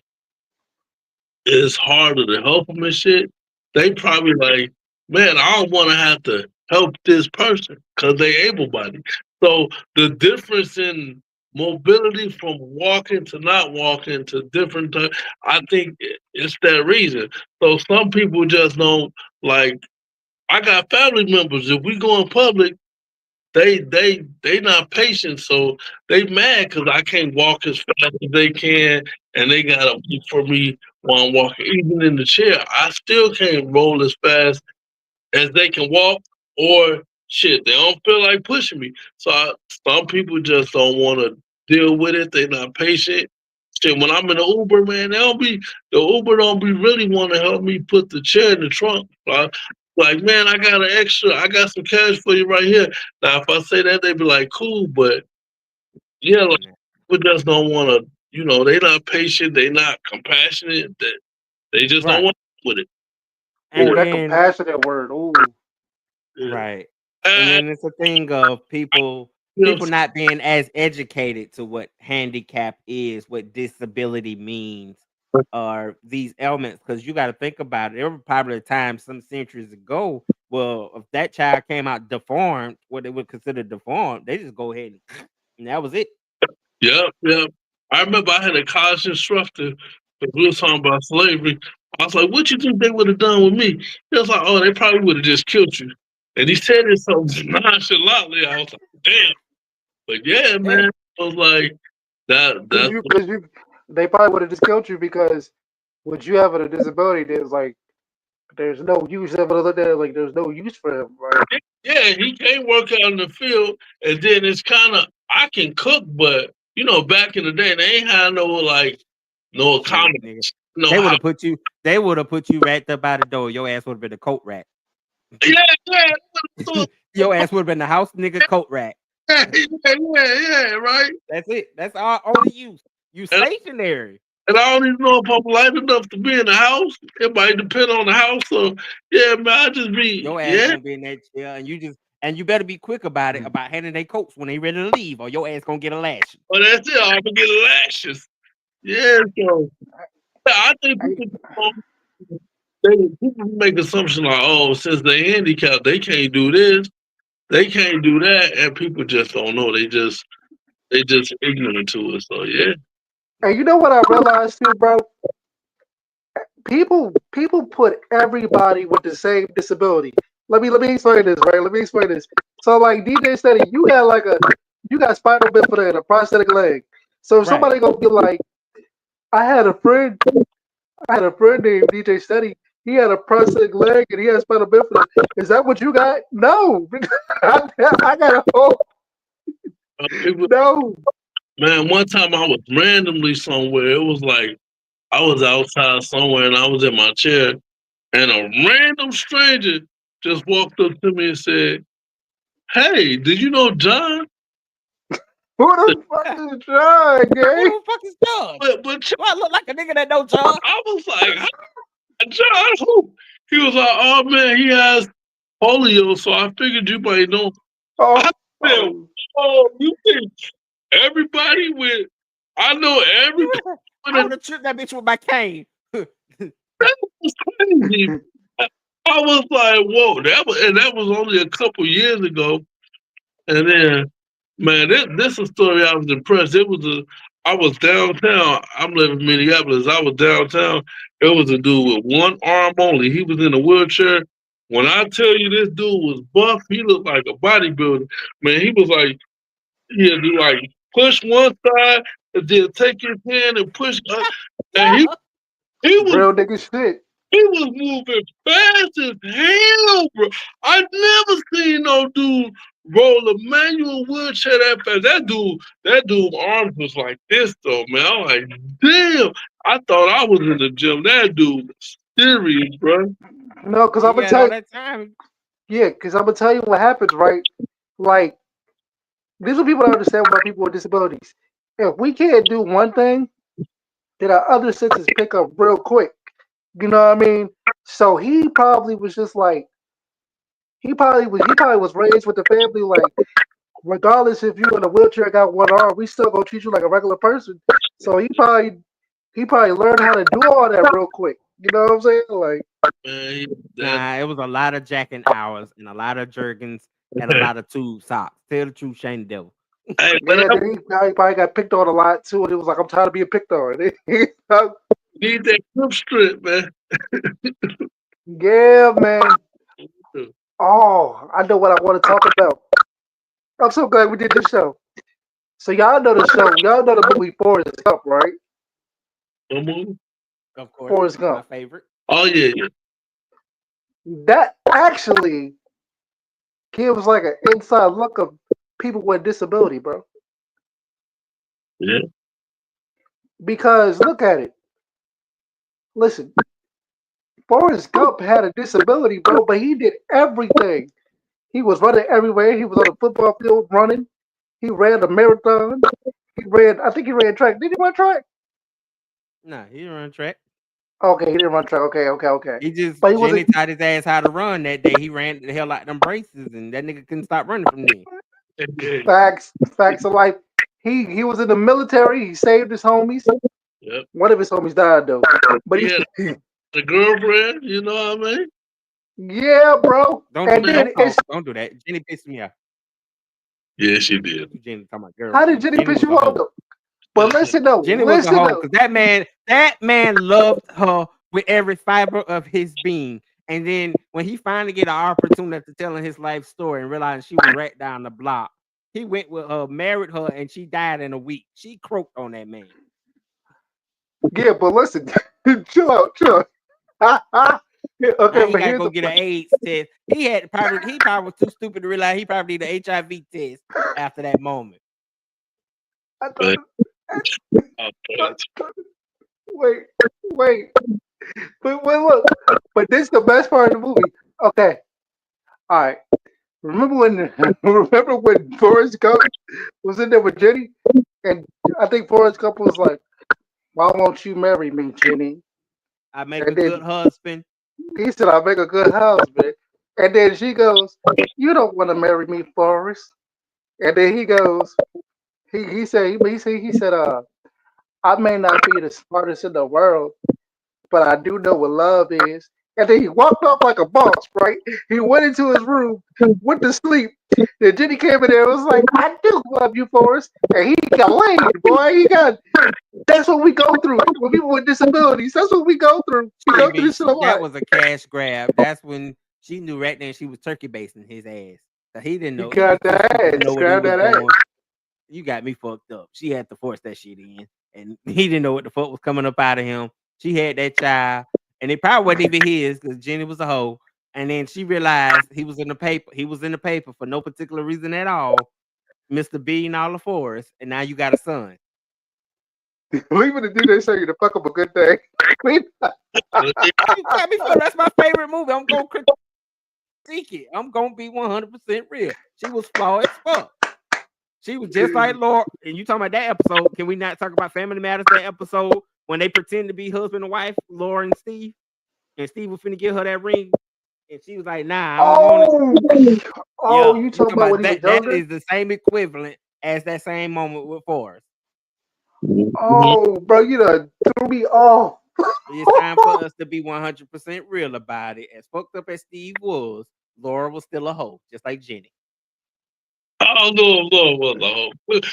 it's harder to help them and shit. They probably like, man, I don't want to have to help this person because they able bodied. So the difference in mobility from walking to not walking to different, I think it's that reason. So some people just don't like. I got family members. If we go in public, they not patient, so they mad because I can't walk as fast as they can, and they gotta wait for me while I'm walking. Even in the chair, I still can't roll as fast as they can walk, or shit, they don't feel like pushing me. So some people just don't want to deal with it. They're not patient. shit, when I'm in the Uber, man, the Uber don't be really want to help me put the chair in the trunk. Like, man, I got some cash for you right here. Now, if I say that, they be like, cool, but yeah, like, people just don't want to. They not patient. They not compassionate. They just don't Right. want to with it. And Ooh, that then compassionate word. Ooh. Yeah. right. And then it's a thing of people Yes. not being as educated to what handicap is, what disability means, or these elements. Because you got to think about it. There were probably a time some centuries ago. Well, if that child came out deformed, what they would consider deformed, they just go ahead and that was it. Yep, yep. I remember I had a college instructor because we were talking about slavery. I was like, "What you think they would have done with me?" He was like, "Oh, they probably would have just killed you." And he said it so nonchalantly. I was like, "Damn!" But yeah, Yeah. man, I was like, "That Because that's you, because you, they probably would have just killed you because what you have a disability, there's like, there's no use of it. Look at it like there's no use for him. Like, yeah." He can't work out in the field, and then it's kind of I can cook, but back in the day, they ain't had no like no Shit, economy, nigga. no They would how. have put you. They would have put you right there by the door. Your ass would have been the coat rack. Yeah, yeah. Your ass would have been the house nigga coat rack. Yeah, yeah, right. That's it. That's our only use. You And, stationary. and I don't even know if I'm light enough to be in the house. It might depend on the house. So yeah, man, I just be Your ass yeah. gonna be in that chair, and you better be quick about it, about handing their coats when they ready to leave, or your ass gonna get a lash. But that's it. I'm gonna get lashes. Yeah, so yeah, I think I, people make assumptions like, oh, since they handicapped, they can't do this, they can't do that, and people just don't know. They just ignorant to it. So yeah, and you know what I realized too, bro? People put everybody with the same disability. Let me explain this, right? Let me explain this. So like DJ Steady, you got spinal bifida and a prosthetic leg. So Right. somebody gonna be like, I had a friend, I had a friend named DJ Steady. He had a prosthetic leg and he had spinal bifida. Is that what you got? No, I got a whole people. no. Man, one time I was randomly somewhere. It was like I was outside somewhere and I was in my chair, and a random stranger just walked up to me and said, "Hey, did you know John?" Who the fuck is John, Who gang? the fuck is John? But Do I look like a nigga that know John? I was like, John who? He was like, oh man, he has polio, so I figured you might know. I Oh, said, oh. oh, you think everybody with, I know everybody I with would have tripped that bitch with my cane. was crazy. I was like, whoa, that was only a couple years ago. And then, man, this is a story I was impressed. I was downtown. I'm living in Minneapolis. I was downtown. It was a dude with one arm only. He was in a wheelchair. When I tell you this dude was buff, he looked like a bodybuilder. Man, he was like, he'd do like push one side and then take his hand and push up. And he was Real nigga shit. he was moving fast as hell, bro. I never seen no dude roll a manual wheelchair that fast. That dude arms was like this though, man. I'm like, damn. I thought I was in the gym. That dude was serious, bro. No, because I'm He gonna got tell all you, that time. yeah, because I'm gonna tell you what happens, right? Like, these are people that understand about people with disabilities. If we can't do one thing, then our other senses pick up real quick. You know what I mean? So he probably was just like, he probably was raised with the family like, regardless if you in a wheelchair got one arm, we still gonna treat you like a regular person. So he probably learned how to do all that real quick. You know what I'm saying? Like, Man, that Nah, it was a lot of jacking hours and a lot of jerkins and a lot of tube socks. Tell the truth, Shane Devil. hey, but yeah, I then he probably got picked on a lot too, and he was like, I'm tired of being picked on. need that grip strip, man. Yeah, man. Oh, I know what I want to talk about. I'm so glad we did this show. So y'all know the show. Y'all know the movie Forrest Gump, right? Come on. Of course, Forrest my Gump. favorite. Oh yeah, yeah. That actually gives like an inside look of people with disability, bro. Yeah. Because look at it. Listen, Forrest Gump had a disability, bro, but he did everything. He was running everywhere. He was on the football field running. He ran a marathon. He ran. I think he ran track. Did he run track? Nah, he didn't run track. Okay, he didn't run track. Okay. He just But he Jenny wasn't. taught his ass how to run that day. He ran the hell out them braces, and that nigga couldn't stop running from there. Facts of life. He was in the military. He saved his homies. Yep. One of his homies died though. But Yeah. The girlfriend, you know what I mean? yeah, bro. Don't And do then that. Don't do that. Jenny pissed me off. Yeah, she did. Jenny talking about girl. how did Jenny piss was you a off hoe. though? But listen though, Jenny was a listen hoe though. because that man loved her with every fiber of his being. And then when he finally get an opportunity to telling his life story and realizing she was right down the block, he went with her, married her, and she died in a week. She croaked on that man. Yeah, but listen, chill out. Yeah, Now okay, he but gotta here's go the get an AIDS test. He probably was too stupid to realize he probably need an HIV test after that moment. I But thought, wait, but look, but this is the best part of the movie. Okay, all right. Remember when Forrest Gump was in there with Jenny, and I think Forrest Gump was like, "Why won't you marry me, Jenny?" I make And a good then husband. he said, "I'll make a good husband." And then she goes, "You don't want to marry me, Forrest." And then he goes, he said, I may not be the smartest in the world, but I do know what love is. And then he walked off like a boss, right? He went into his room, went to sleep. Then Jenny came in there and was like, I do love you, Forrest. And he got laid, boy. That's what we go through with people with disabilities. That's what we go through. We go through Baby, this shit a that lot. was a cash grab. That's when she knew right then she was turkey basting his ass. So he didn't He know. He was got too that stupid to know ass. what he Grab was that ass. doing. You got me fucked up. She had to force that shit in, and he didn't know what the fuck was coming up out of him. She had that child, and it probably wasn't even his because Jenny was a hoe. And then she realized he was in the paper. He was in the paper for no particular reason at all. Mr. B and all the forest, and now you got a son. Leaving the dude they say you to fuck up a good thing. You got me fucked. That's my favorite movie. I'm gonna critique it. I'm gonna be 100% real. She was flawed as fuck. She was just like Laura. And you talking about that episode? Can we not talk about Family Matters? That episode when they pretend to be husband and wife, Laura and Steve was finna give her that ring, and she was like, "Nah, I don't want it." Oh, Yeah, you we talking about when he was that. That younger? is the same equivalent as that same moment with Forrest. Oh, bro, you done threw me off. It's time for us to be 100% real about it. As fucked up as Steve was, Laura was still a hoe, just like Jenny. I don't know if Laura was a hoe.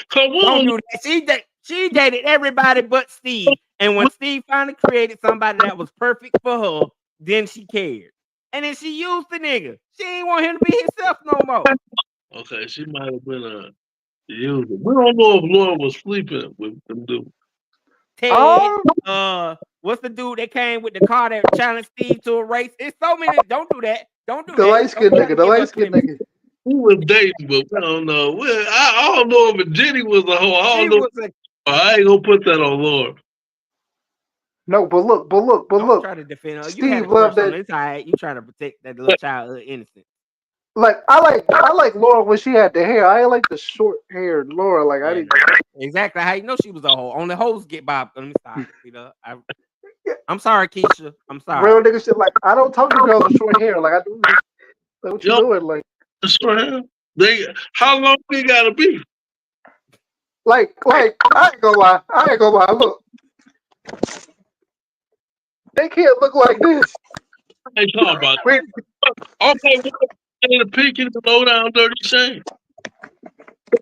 Come Don't on. do that. She dated everybody but Steve. And when Steve finally created somebody that was perfect for her, then she cared. And then she used the nigga. She ain't want him to be himself no more. Okay, she might have been a user. We don't know if Laura was sleeping with them dude. Ted, what's the dude that came with the car that challenged Steve to a race? It's so many. Don't do that. Don't do The that. light skinned Don't try nigga, to the give light us skinned limits. nigga. We was dating, but we don't know. I don't know if Jenny was a hoe. I She don't know. was a I ain't gonna put that on Laura. No, but look. Don't try to defend her. You had a Steve loved crush on that. her. It's all right. You trying to protect that little childhood innocence. Like I like Laura when she had the hair. I like the short haired Laura. Like I Yeah, didn't. exactly. How you know she was a hoe? Only hoes get bob. Let me stop. I'm sorry, Keisha. I'm Real sorry. nigga shit. Like I don't talk to girls with short hair. Like I do. Like what you Yo, doing? Like how long they gotta be? I ain't gonna lie. Look, they can't look like this. I ain't talking about Wait, okay, the pink and the low down dirty shame.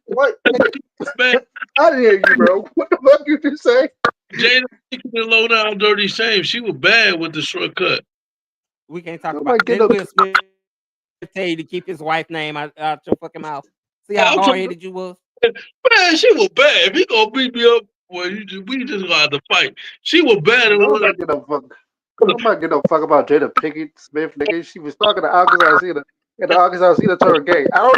what? Back I didn't hear you, bro. What the fuck you just say? Jada pink and the low down dirty shame. She was bad with the shortcut. We can't talk Nobody about. get Didn't no. Will Smith tell you to keep his wife's name out your fucking mouth? See how I'm hard talking, headed you was. man, she was bad. If he gonna beat me up, well, we just gonna have to fight. She was bad. Nobody get no fuck. Nobody get no fuck about Jada Pinkett Smith, nigga. She was talking to August Alsina, and the August Alsina turned gay. I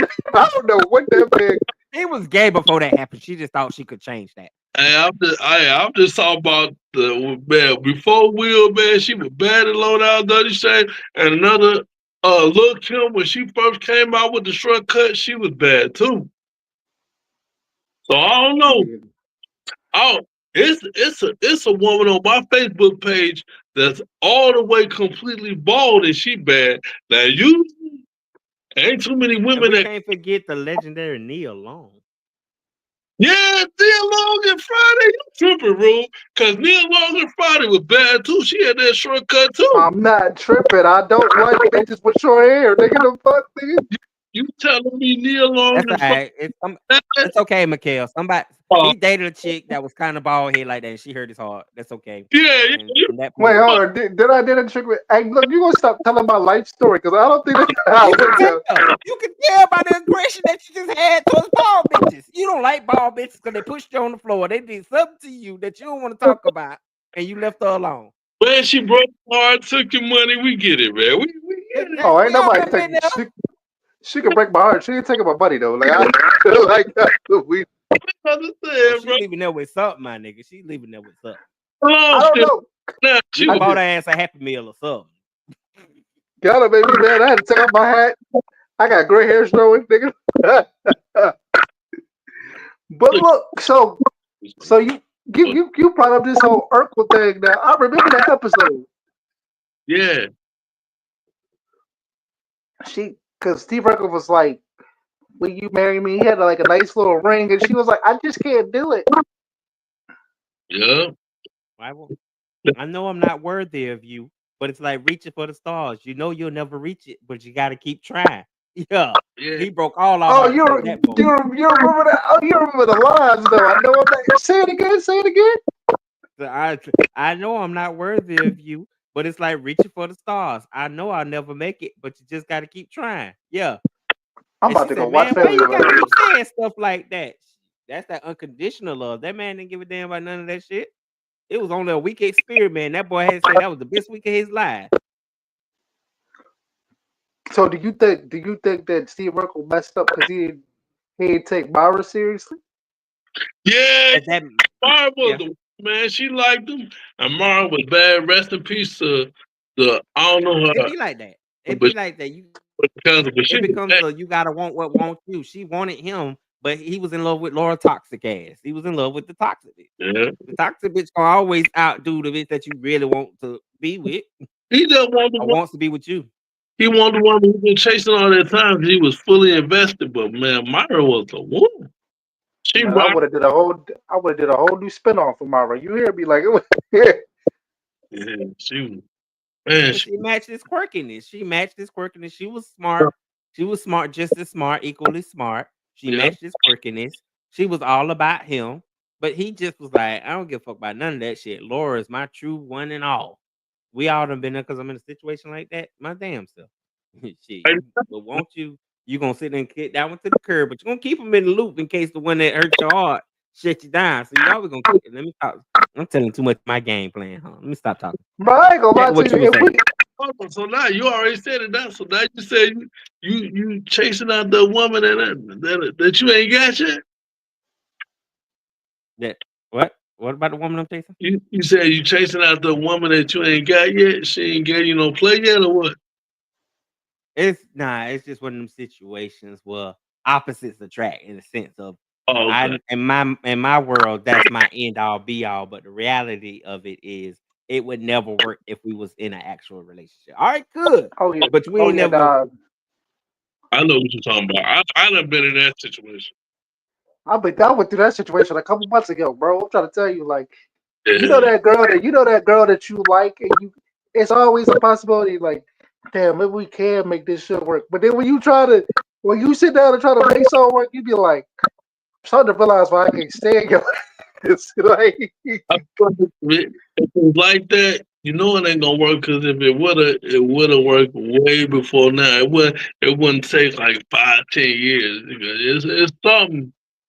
don't know what that man. He was gay before that happened. She just thought she could change that. I'm just talking about the man before Will, man. She was bad and low down dirty shame, and another Lil Kim when she first came out with the short cut, she was bad too. So I don't know. Yeah. Oh, it's a woman on my Facebook page that's all the way completely bald and she bad. Now you ain't too many And women we that can't forget the legendary Nia Long. yeah, Nia Long and Friday, you tripping, bro. Cause Nia Long and Friday was bad too. She had that shortcut too. I'm not tripping. I don't like bitches with short hair. Nigga, the fuck, nigga. You telling me Nia Long That's all and Friday? right. It's okay, Mikhail. Somebody he dated a chick that was kind of bald head like that, and she hurt his heart. That's okay. Yeah, And you from that Wait, point, hold on. Did I did a trick with? Hey, look, you gonna stop telling my life story because I don't think that's how you it went down. can tell by the aggression that you just had towards bald bitches. You don't like bald bitches because they pushed you on the floor. They did something to you that you don't want to talk about, and you left her alone. man, she broke your heart, took your money. We get it, man. We get it. Oh, ain't We all nobody done been taking. there. She could break my heart. She ain't taking my money though. Like I like we. Oh, Understand, she bro. leaving there with something, my nigga. She leaving there with something. Oh, I don't shit. know. Nah, You she done was bought her ass a Happy Meal or something. Gotta make me mad. I had to take off my hat. I got gray hair showing, nigga. But look, so you brought up this whole Urkel thing. Now I remember that episode. yeah. Because Steve Urkel was like, "Will you marry me?" He had like a nice little ring, and she was like, "I just can't do it." Yeah. I know I'm not worthy of you, but it's like reaching for the stars. You know you'll never reach it, but you got to keep trying. Yeah, Yeah. he broke all our Oh, hearts at that moment. you remember that? Oh, you remember the lines though? I know. I'm not, say it again. Say it again. So I know I'm not worthy of you, but it's like reaching for the stars. I know I'll never make it, but you just got to keep trying. Yeah. I'm And about she to go said, watch "Man, why Family you got to Matters. keep saying stuff like that?" That's that unconditional love. That man didn't give a damn about none of that shit. It was only a week experiment. That boy had to say that was the best week of his life. So do you think that Steve Urkel messed up because he didn't take Myra seriously? Yeah. At that, Mara was yeah. the man. She liked him. And Mara was bad. Rest in peace to the, I don't know It her, be like that. It but be like that. You she it was becomes bad. a you gotta want what wants you. She wanted him, but he was in love with Laura Toxic ass. He was in love with the toxic bitch. Yeah. The toxic bitch gonna always outdo the bitch that you really want to be with He just wanted or one. wants to be with you. He wanted one who been chasing all that time because he was fully invested. But man, Myra was the woman. She Man, I rocked. would have did a whole new spinoff of Myra. You hear me? Like it was. Yeah, she was. Man, And she matched his quirkiness. She matched his quirkiness. She was smart. She was smart, just as smart, equally smart. She yeah. matched his quirkiness. She was all about him. But he just was like, I don't give a fuck about none of that shit. Laura is my true one and all. We all done been there because I'm in a situation like that. My damn self. Shit. But won't you gonna sit there and kick that one to the curb, but you're gonna keep them in the loop in case the one that hurt your heart shut you down. So you always gonna keep it. Let me stop. I'm telling too much of my game plan, huh? Let me stop talking. Bro, I ain't gonna Back lie to to what you you. were If saying. we, So now you already said it now. So now you said you chasing out the woman that you ain't got yet. That what? What about the woman I'm chasing? You said you chasing out the woman that you ain't got yet. She ain't gave you no play yet, or what? It's just one of them situations where opposites attract in the sense of Oh, okay. I in my world, that's my end all be all. But the reality of it is it would never work if we was in an actual relationship. All right, good. oh yeah, But we oh ain't yeah, never dog. I know what you're talking about. I done been in that situation. I went through that situation a couple months ago, bro. I'm trying to tell you, like, Yeah. you know that girl that you like, and you, it's always a possibility, like, damn, maybe we can make this shit work. But then when you sit down and try to make something work, you be like, I'm starting to realize why I can't stand you. It's like, I thought if it was like that, you know it ain't gonna work because if it would have worked way before now. It wouldn't take like 5, 10 years.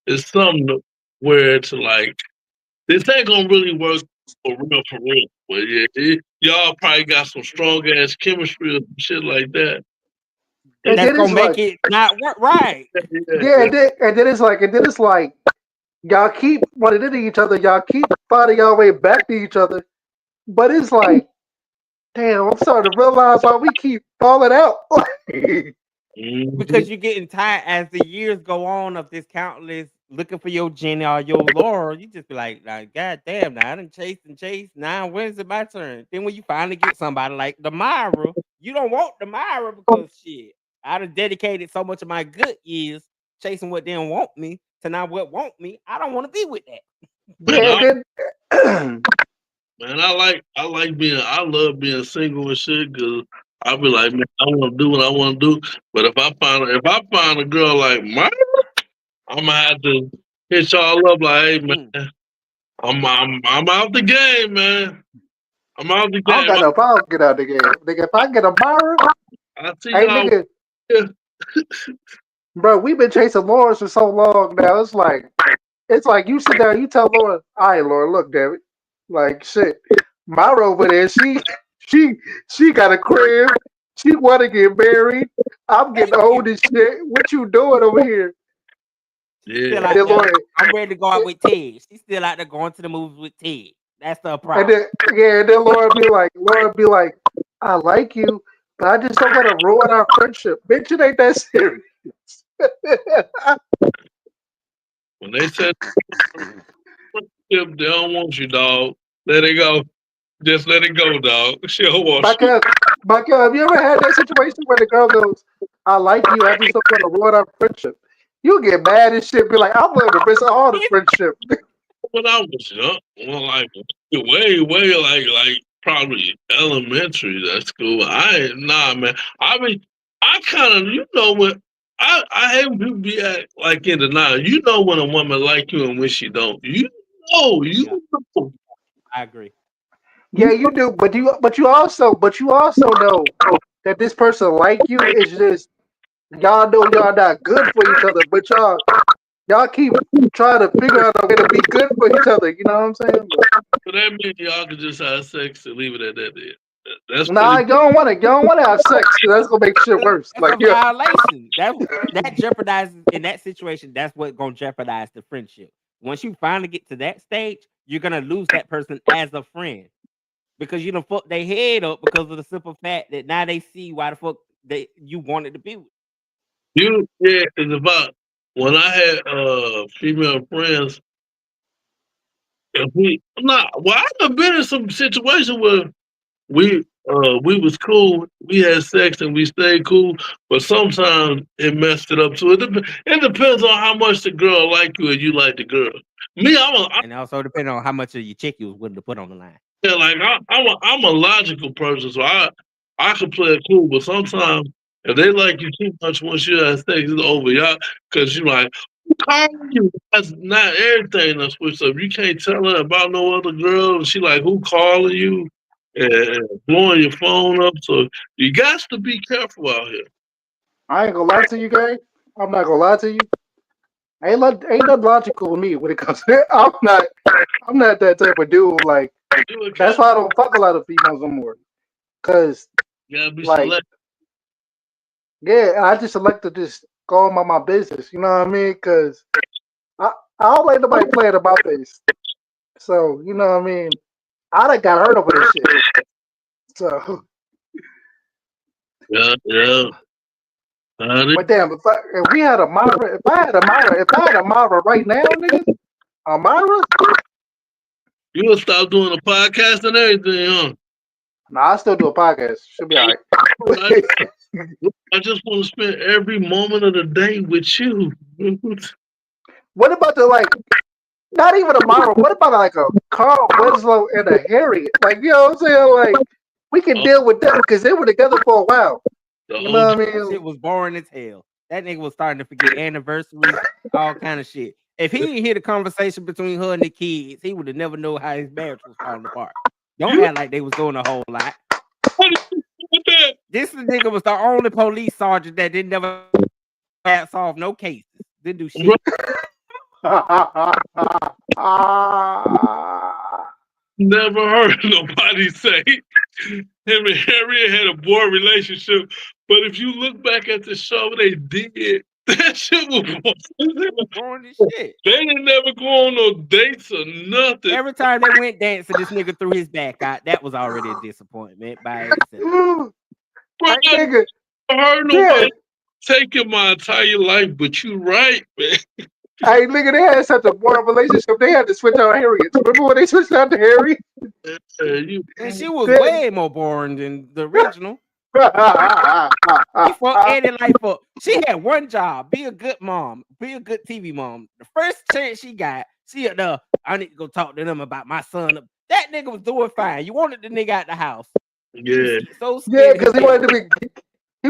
It's something where it's like this ain't gonna really work for real. But yeah, y'all probably got some strong ass chemistry or some shit like that. and that's then gonna it's make like, it not work right. yeah, and then it's like, y'all keep running into each other. Y'all keep finding y'all way back to each other. But it's like, damn, I'm starting to realize why we keep falling out. Because you're getting tired as the years go on of this countless looking for your Jenny or your Laura. You just be like, God damn, now I done chased and chased. Now when's it my turn? Then when you finally get somebody like the Myra, you don't want the Myra because shit, I done dedicated so much of my good years chasing what didn't want me to now what want me. I don't want to be with that. Man, Yeah, then man, I love being single and shit because I be like, man, I want to do what I want to do. But if I find a girl like mine, I'm gonna have to hit y'all up like, hey man, I'm out the game, man. I'm out the I don't game. got no problem get out the game. Nigga, if I get a Myra, I see hey y'all. nigga, Yeah. bro, we've been chasing Lawrence for so long now. It's like you sit there, you tell Laura, all right, Laura, look, damn it. Like shit. Myra over there, she she got a crib. She wanna get married. I'm getting Thank old you. as shit. What you doing over here? Yeah. Still And out then there. Laura I'm ready to go out with Ted. She's still out there going to the movies with Ted. That's the and problem. then Laura be like, I like you, but I just don't wanna ruin our friendship. Bitch, it ain't that serious. When they said they don't want you, dog, let it go. Just let it go, dog. She don't want you. Micah, Micah, have you ever had that situation where the girl goes, I like you, I just don't want to ruin our friendship? You get mad and shit, be like, I'm willing to risk all the friendship. When I was young, well, like way like probably elementary. That's cool. I ain't nah, man. I mean, I kind of when I hate when people be like in denial. You know when a woman like you and when she don't. Yeah, You know. I agree. Yeah, you do, but you also know that this person like you is just y'all know y'all not good for each other, but y'all keep trying to figure out a way to be good for each other. You know what I'm saying? So that means y'all can just have sex and leave it at that. Then. That's Nah, pretty. you don't want to have sex because that's gonna make shit worse. That's Like, a yeah, violation. That jeopardizes in that situation. That's what gonna jeopardize the friendship. Once you finally get to that stage, you're gonna lose that person as a friend because you done fucked their head up because of the simple fact that now they see why the fuck you wanted to be with. Yeah, it's about when I had female friends. If we not well, I've been in some situation where we was cool, we had sex and we stayed cool, but sometimes it messed it up too. It depends on how much the girl like you and you like the girl. Me, And also depending on how much of your chick you was willing to put on the line. I'm a logical person, so I can play it cool, but sometimes if they like you too much once you have sex, it's over, y'all. Because you like, who calling you? That's not everything that's switched up. You can't tell her about no other girl. And she like, who calling you? And blowing your phone up. So you got to be careful out here. I ain't gonna lie to you, guys. I'm not gonna lie to you. Ain't nothing logical with me when it comes to I'm not that type of dude. Like You that's why I don't fuck a lot of females no more. Cause gotta be like selective. yeah, I just like to just go about my business. You know what I mean? Cause I I don't like nobody playing about this. So you know what I mean. I done got hurt over this shit. So, Yeah. but damn, if we had a Myra, if I had a Myra right now, nigga, a Myra, You gonna stop doing a podcast and everything, huh? nah, I still do a podcast. Should be all I, right. I just want to spend every moment of the day with you. What about the like? Not even a Myra. What about like a Carl Winslow and a Harriet? Like you know what I'm saying? Like we can Oh, deal with them because they were together for a while. the You know OG. what I That mean? shit was boring as hell. That nigga was starting to forget anniversaries, all kind of shit. If he didn't hear the conversation between her and the kids, he would have never know how his marriage was falling apart. Don't You act like they was doing a whole lot. funny with that. This nigga was the only police sergeant that didn't never solve no cases. Didn't do Bro, shit. never heard nobody say him and Harriet had a boring relationship. But if you look back at the show, they did. That shit was Boring as shit. They didn't never go on no dates or nothing. Every time they went dancing, this nigga threw his back out. That was already a disappointment by itself. Bro, nigga, I heard yeah. nobody taking my entire life, but you right, man. Hey, nigga, they had such a boring relationship. They had to switch out Harriet. Remember when they switched out to Harriet? And she was Yeah. way more boring than the original. He Hey, fucked Eddie life up. She had one job: be a good mom, be a good TV mom. The first chance she got, she I need to go talk to them about my son. That nigga was doing fine. You wanted the nigga out the house. Yeah. So yeah, scared. because he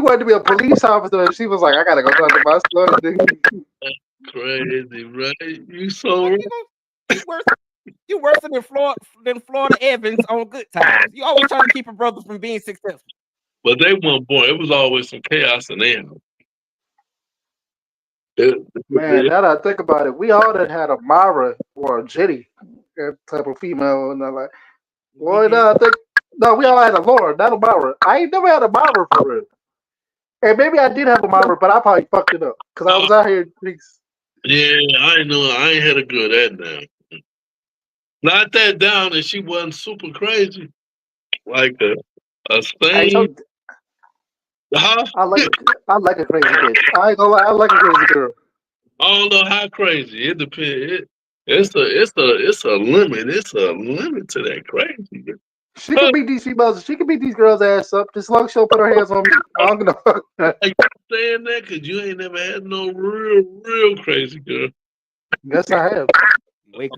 wanted to be a police officer, and she was like, "I gotta go talk to my son." Crazy, right? You so right. You worse than Florida Evans on Good Times. You always trying to keep a brother from being successful. But they weren't born. It was always some chaos in there. Man, now that I think about it, we all done had a Mara or a Jenny, that type of female, and I'm like, boy, no, we all had a Laura, not a Mara. I ain't never had a Mara for real. And maybe I did have a Mara, but I probably fucked it up because I was out here in the streets. Yeah, I know. I ain't had a girl that down. Not that down, and she wasn't super crazy. Like a Hey, stain. I like a crazy bitch. I ain't gonna lie, I like a crazy girl. I don't know how crazy. It depends. It's a limit. It's a limit to that crazy. She can beat these females. She can beat these girls' ass up just as long as she don't put her hands on me. I don't know. Like saying that because you ain't never had no real crazy girl. Yes, I have. When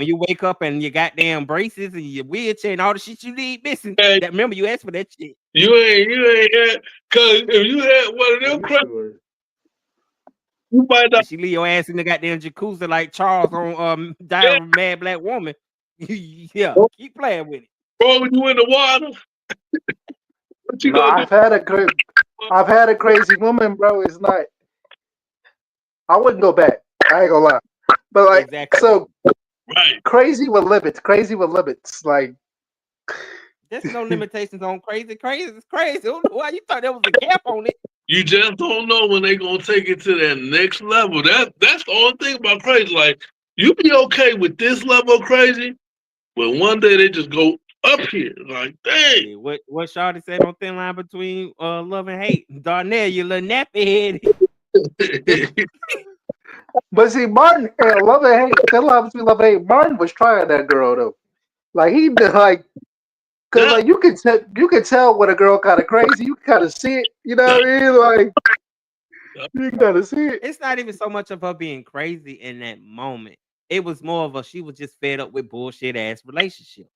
you wake up and your goddamn braces and your wheelchair and all the shit you need missing. Hey, that remember you asked for that shit. You ain't had because if you had one of them crazy, you might not. And she leave your ass in the goddamn jacuzzi like Charles on Mad Black Woman. Yeah, keep playing with it. Bro, you in the water. What you No, gonna I've had a crazy woman, bro. It's not. I wouldn't go back. I ain't gonna lie. But like, exactly. So right. Crazy with limits. Crazy with limits. Like, there's no limitations on crazy. Crazy is crazy. Why you thought there was a cap on it? You just don't know when they gonna take it to that next level. That's the only thing about crazy. Like, you be okay with this level of crazy, but one day they just go up here. Like, dang. Yeah, what Shawty said on Thin Line Between Love and Hate. Darnell, you little nappy head. but see, Martin, Love and Hate, Thin Line Between Love and Hate, Martin was trying that girl though. Like he did, like, cause like you can tell when a girl kind of crazy. You can kind of see it. You know what I mean? Like you can kind of see it. It's not even so much of her being crazy in that moment. It was more of she was just fed up with bullshit ass relationships.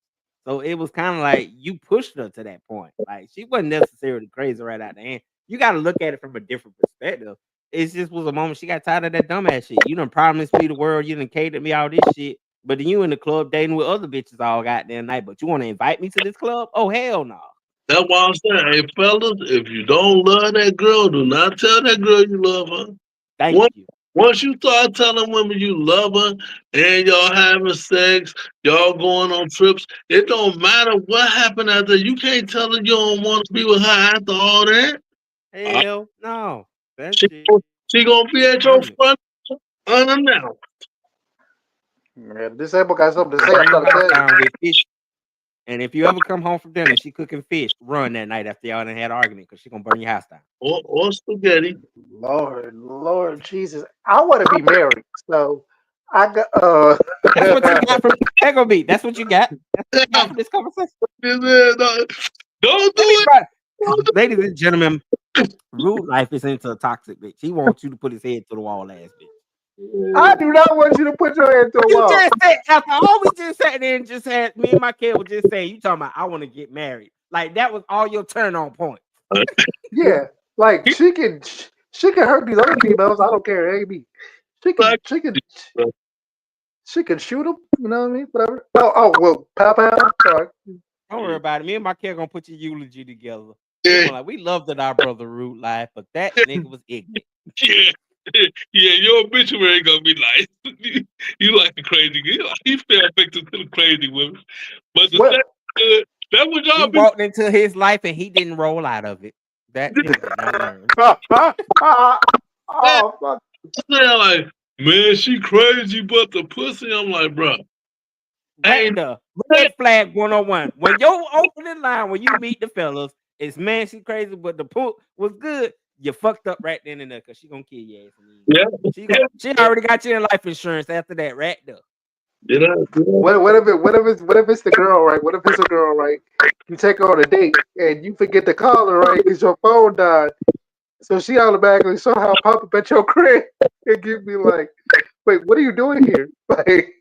So it was kind of like you pushed her to that point. Like she wasn't necessarily crazy right out the end. You got to look at it from a different perspective. It just was a moment she got tired of that dumbass shit. You done promised me the world. You done catered me all this shit. But then you in the club dating with other bitches all goddamn night. But you want to invite me to this club? Oh, hell no. That's why I'm saying, hey, fellas, if you don't love that girl, do not tell that girl you love her. Thank you. Once you start telling women you love her and y'all having sex, y'all going on trips, it don't matter what happened after. You can't tell her you don't want to be with her after all that. Hell no. She gonna be at your front unannounced. Man, disabled got something to say. I'm trying to tell you. And if you ever come home from dinner, she cooking fish, run that night after y'all done had an argument because she gonna burn your house down. Or spaghetti. Lord Jesus. I want to be married. So I got That's what you got from Echo Beat. That's what you got. That's what you got from this conversation. Don't do it. Ladies and gentlemen, Rude Life is into a toxic bitch. He wants you to put his head to the wall, ass bitch. I do not want you to put your head to the wall. You just said, after all we just sat there and just had me and my kid was just saying, you talking about I want to get married. Like that was all your turn on point. Yeah, like she can hurt these other females. I don't care. AB. She can shoot them. You know what I mean? Whatever. Oh well, pow. Sorry. Don't worry about it. Me and my kid gonna put your eulogy together. Like we loved it, our brother Rude Life, but that nigga was ignorant. Yeah, your obituary gonna be like you like the crazy. He fell victim to the crazy women, but that was y'all. He walked into his life and he didn't roll out of it. That nigga did not learn. Oh fuck. They're like, man, she crazy, but the pussy. I'm like, bro, Right ain't there. Red flag 101. When your opening line when you meet the fellas is man, she crazy, but the poop was good. You fucked up right then and there because she gonna kill your ass. yeah, She already got you in life insurance after that, right there. you know, What if it's the girl, right? What if it's a girl, right? You take her on a date and you forget to call her, right? Because your phone died. So she automatically somehow pop up at your crib and give me like, wait, what are you doing here? Like,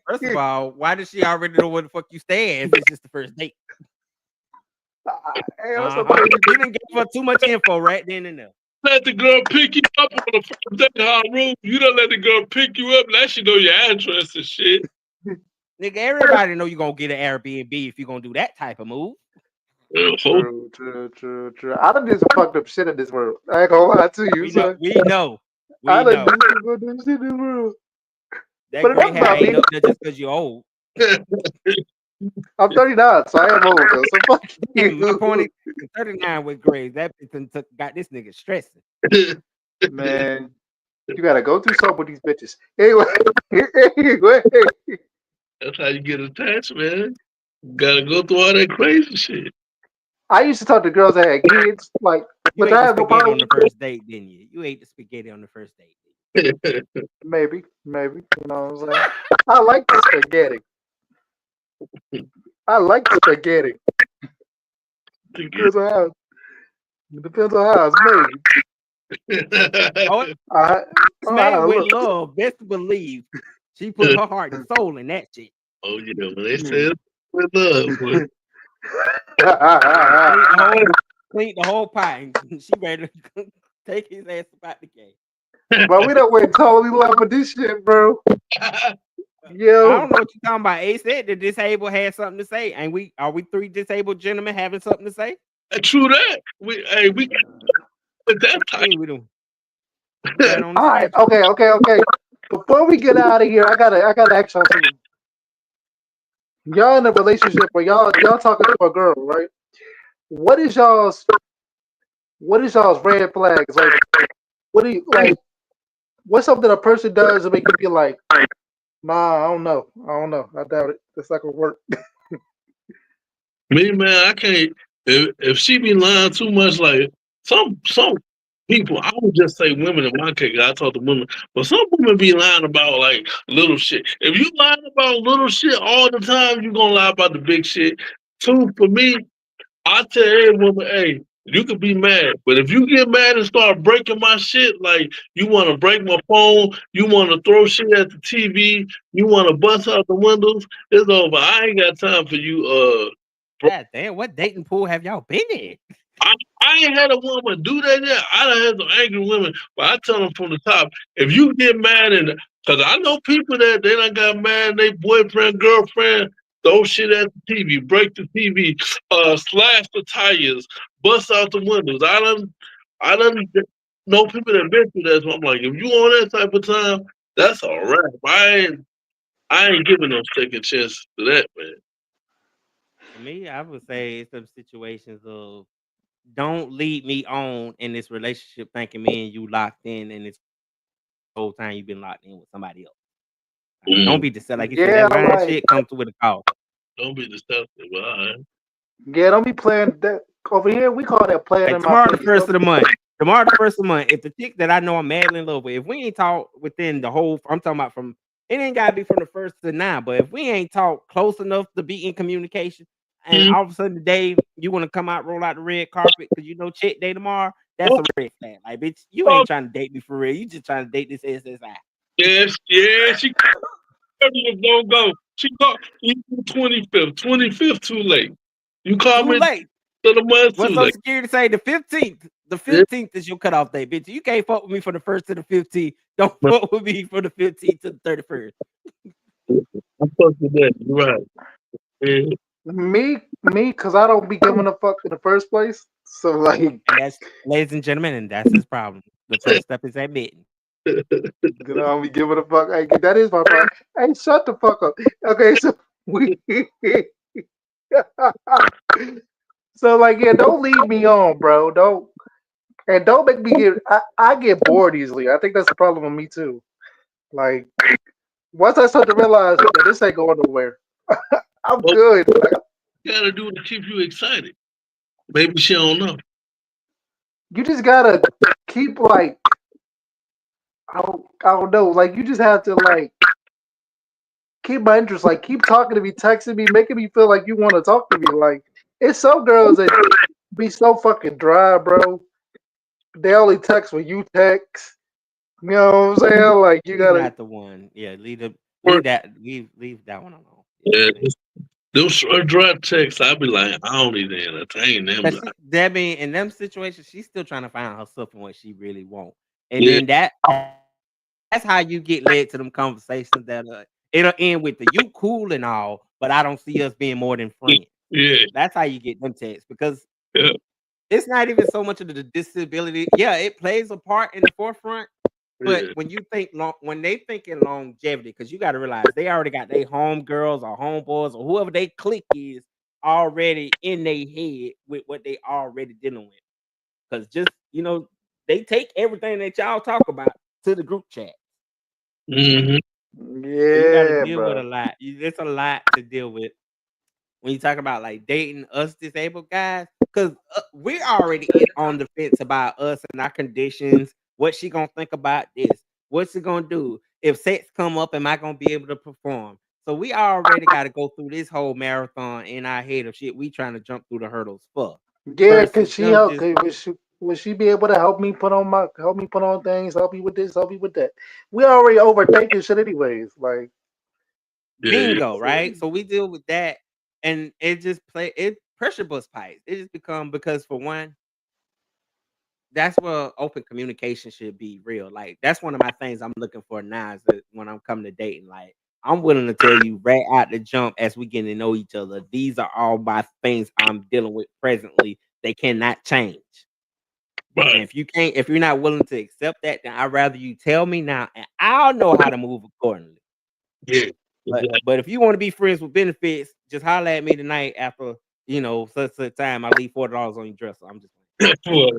First of all, why does she already know where the fuck you stay if it's just the first date? hey, I'm so crazy. You didn't give her too much info right then and there. let the girl pick you up on the first day of our room. You don't let the girl pick you up. Let she know your address and shit. Nigga, everybody know you gonna get an Airbnb if you gonna do that type of move. True. I done did some fucked up shit in this world. I ain't gonna lie to you, son. We know. I done did some fucked up shit in this world. That But gray enough hair about ain't me. up there just because you're old. I'm 39, so I am old though. So fuck Damn, my you. point is 39 with grays. That bitch got this nigga stressing. Man, you gotta go through something with these bitches. Anyway, anyway. That's how you get attached, man. You gotta go through all that crazy shit. I used to talk to girls that had kids, like, You but ate I the have no spaghetti problem. on the first date, didn't you? You ate the spaghetti on the first date. Maybe. You know what I'm saying? I like the spaghetti. I like spaghetti. Depends on how. Depends on how it's made. Oh, I, it's made with look. love. Best believe. She put her heart and soul in that shit. Oh, you know, when they say it's with love, boy. Clean the whole pie. And she ready to take his ass about the game. But we done went totally left with this shit, bro. Yo. I don't know what you're talking about. A said the disabled had something to say. And are we three disabled gentlemen having something to say? True that. We with that type. We don't. Right on the All right. schedule. Okay. Before we get out of here, I gotta ask y'all something. Y'all in a relationship or y'all talking to a girl, right? What is y'all's red flags? Like, what do you like? What's something a person does to make you feel like, nah, I don't know. I doubt it. That's not gonna work. Me, man, I can't. If she be lying too much, like some people, I would just say women in my case. I talk to women, but some women be lying about like little shit. If you lying about little shit all the time, you gonna lie about the big shit. Two, for me, I tell every woman, hey, you could be mad, but if you get mad and start breaking my shit, like you want to break my phone, you want to throw shit at the TV, you want to bust out the windows, it's over. I ain't got time for you. God damn, what dating pool have y'all been in? I ain't had a woman do that yet. I done had some angry women, but I tell them from the top, if you get mad and because I know people that they done got mad and they boyfriend, girlfriend, throw shit at the TV, break the TV, slash the tires, bust out the windows. I done know people that been through that. So I'm like, if you on that type of time, that's a wrap. I ain't giving no second chance to that, man. For me, I would say it's some situations of don't lead me on in this relationship thinking me and you locked in and this whole time you've been locked in with somebody else. Don't be deceptive. Like you said, Yeah, that lying like, shit comes with a call. Don't be deceptive, but all right. yeah, don't be playing that over here. We call that playing Like in my tomorrow, the face. first of the month. Tomorrow, the first of the month. If the chick that I know I'm madly in love with, if we ain't talked within the whole, I'm talking about from it ain't gotta be from the first to now, but if we ain't talked close enough to be in communication, and all of a sudden today you want to come out, roll out the red carpet because you know chick day tomorrow, that's a red flag. Like bitch, you ain't trying to date me for real. You just trying to date this SSI. Yes, she don't go. She called you 25th. 25th too late. You call Too me late. to the month What's too Social late. Security say? The 15th. The 15th is your cutoff date, bitch. You can't fuck with me for the 1st to the 15th. Don't fuck with me for the 15th to the 31st. I'm fucking with that. You're right. Yeah. Me, because I don't be giving a fuck in the first place. So like, And that's, ladies and gentlemen, and that's his problem. The first step is admitting. I don't be giving a fuck. Hey, that is my problem. Hey, shut the fuck up. Okay, so we. So like, yeah, don't lead me on, bro. Don't. And don't make me get. I get bored easily. I think that's the problem with me too. Like once I start to realize that this ain't going nowhere, I'm What good. Like you gotta do to keep you excited? Maybe she don't know. you just gotta keep like I don't know. Like you just have to like keep my interest. Like keep talking to me, texting me, making me feel like you want to talk to me. Like it's some girls that be so fucking dry, bro. They only text when you text. You know what I'm saying? Like you She's gotta. not the one. Yeah, Or, leave that one alone. yeah, those short dry texts, I be like, I don't even entertain them. Cause that mean in them situations, she's still trying to find herself and what she really wants. And Yeah, then that's how you get led to them conversations that it'll end with the you cool and all, but I don't see us being more than friends. yeah, That's how you get them texts because yeah, it's not even so much of the disability. Yeah, it plays a part in the forefront. But yeah. when you think when they think in longevity, because you got to realize they already got their home girls or homeboys or whoever they clique is already in their head with what they already dealing with. Because just they take everything that y'all talk about to the group chat. Hmm. So you got to Yeah, deal with bro. a lot. It's a lot to deal with when you talk about like dating us disabled guys, because we're already on the fence about us and our conditions. What she gonna think about this? What's she gonna do if sex come up? Am I gonna be able to perform? So we already got to go through this whole marathon in our head of shit we trying to jump through the hurdles for, Yeah, cause versus she them help. just Would she be able to help me put on things, help me with this, help me with that? We already overthinking shit anyways. Like Yeah, bingo, right? So we deal with that, and it pressure bust pipes. It just become because for one, that's where open communication should be real. Like that's one of my things I'm looking for now is that when I'm coming to dating. Like I'm willing to tell you right out the jump as we get to know each other. These are all my things I'm dealing with presently. They cannot change. And right. if you're not willing to accept that, then I'd rather you tell me now, and I'll know how to move accordingly. Yeah, exactly. But if you want to be friends with benefits, just holler at me tonight after such time. I leave $40 on your dresser. I'm just Well,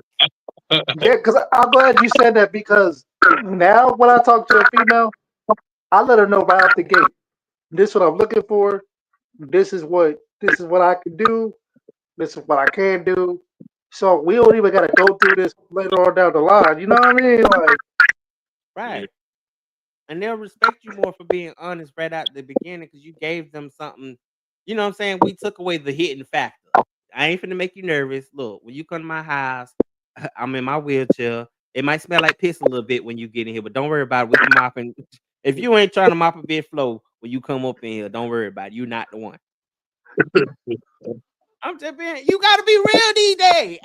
yeah, cause I'm glad you said that because now when I talk to a female, I let her know right out the gate. This is what I'm looking for. This is what I can do. This is what I can do. So we don't even gotta go through this later on down the line. You know what I mean? Like yeah, right. And they'll respect you more for being honest right out the beginning because you gave them something. You know what I'm saying? We took away the hidden factor. I ain't finna make you nervous. Look, when you come to my house, I'm in my wheelchair. It might smell like piss a little bit when you get in here, but don't worry about it. We can mop and if you ain't trying to mop a bed floor when you come up in here, don't worry about it. You're not the one. I'm just being you gotta be real these days.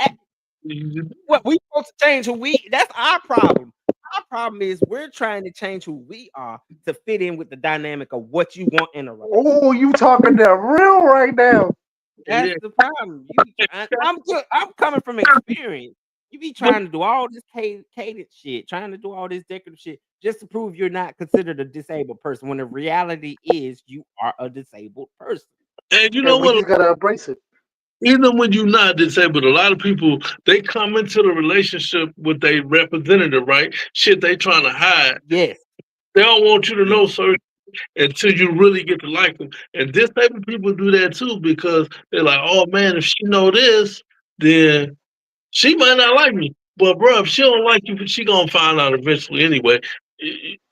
What we supposed to change who we that's our problem. Our problem is we're trying to change who we are to fit in with the dynamic of what you want in a relationship. oh, you talking that real right now. That's yeah. the problem. You be trying, I'm coming from experience. You be But trying to do all this cadence shit, trying to do all this decorative shit just to prove you're not considered a disabled person when the reality is you are a disabled person. and you know And we what? just gotta embrace it. Even when you're not disabled, a lot of people they come into the relationship with a representative, right? Shit, they trying to hide. Yes. They don't want you to know Yes. certain until you really get to like them. And this type of people do that too because they're like, oh man, if she know this, then she might not like me. But bro, if she don't like you, she gonna find out eventually anyway.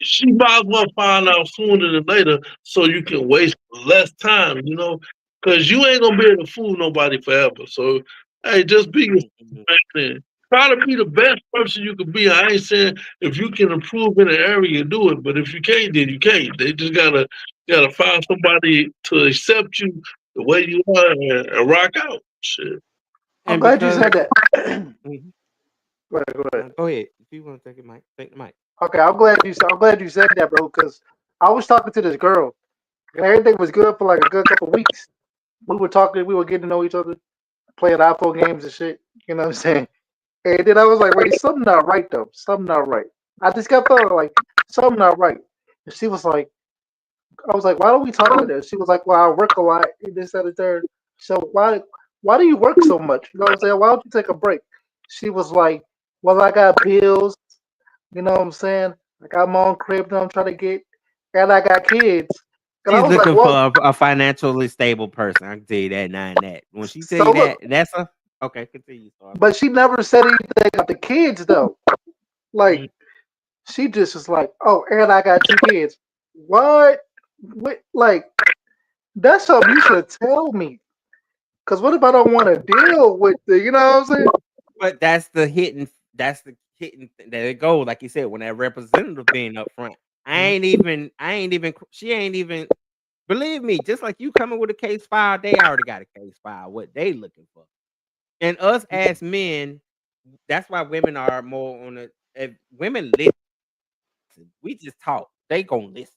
She might as well find out sooner than later so you can waste less time, because you ain't gonna be able to fool nobody forever. So hey, just be yourself, Mhm. man. Try to be the best person you can be. I ain't saying if you can improve in an area, do it. But if you can't, then you can't. They just gotta find somebody to accept you the way you are and rock out. Shit. I'm And glad you because said that. Mhm. Go ahead, go ahead. Go ahead. If you want to take it, Mike, take the mic. Okay, I'm glad you said that, bro. Because I was talking to this girl, and everything was good for like a good couple weeks. We were talking, we were getting to know each other, playing iPhone games and shit. You know what I'm saying? And then I was like, wait, something not right though. Something not right. I just kept feeling like something not right. And she was like, I was like, why don't we talk like that? She was like, well, I work a lot, and this, that, and third. So why do you work so much? You know what I'm saying? Why don't you take a break? She was like, Well, I got bills. You know what I'm saying? I got my own crib that I'm trying to get, and I got kids. And I She's was like, looking well, for a financially stable person. I can tell you that now and that. When she tell so you look, that, that's a okay. Continue, Stormy. but she never said anything about the kids though. Like Mm. she just was like, oh, and I got two kids. What? What? Like that's something you should tell me. Cause what if I don't want to deal with the? You know what I'm saying? But that's the hitting there it goes. Like you said, when that representative being up front, she ain't even believe me, just like you coming with a case file, they already got a case file, what they looking for. And us as men, that's why women are more on the if women listen. We just talk. They gonna listen.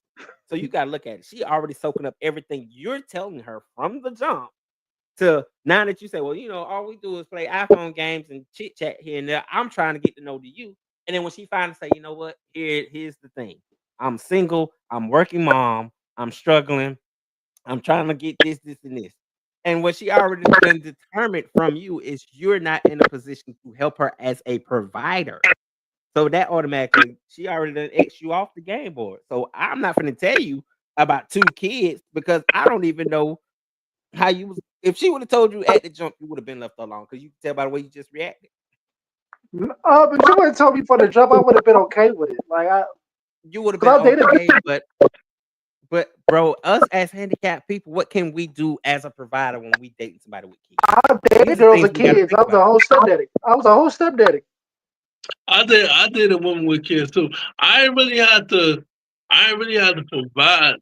So you gotta look at it. She already soaking up everything you're telling her from the jump to now that you say, well, all we do is play iPhone games and chit chat here and there. I'm trying to get to know you. And then when she finally say, you know what, here's the thing. I'm single, I'm working mom, I'm struggling, I'm trying to get this, and this. And what she already done determined from you is you're not in a position to help her as a provider. So that automatically, she already done X you off the game board. So I'm not going to tell you about two kids because I don't even know how you was. If she would have told you at the jump, you would have been left alone because you can tell by the way you just reacted. But you would have told me for the job, I would have been okay with it. Like You would have been cause I dated, okay, but bro, us as handicapped people, what can we do as a provider when we dating somebody with kids? I dated These are girls things with we got to kids. think I was a about. whole stepdaddy. I was a whole stepdaddy. I did a woman with kids too. I ain't really had to. I ain't really had to provide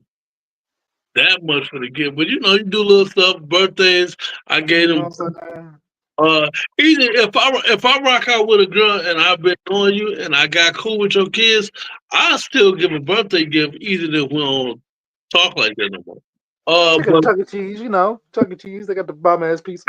that much for the kid, but you do little stuff, birthdays. I gave You know them. what I'm saying? Uh, Either if I rock out with a girl and I've been on you and I got cool with your kids, I still give a birthday gift, even if we don't talk like that no more. Speaking of But Chuck E. Cheese, Chuck E. Cheese, they got the bomb ass pizza.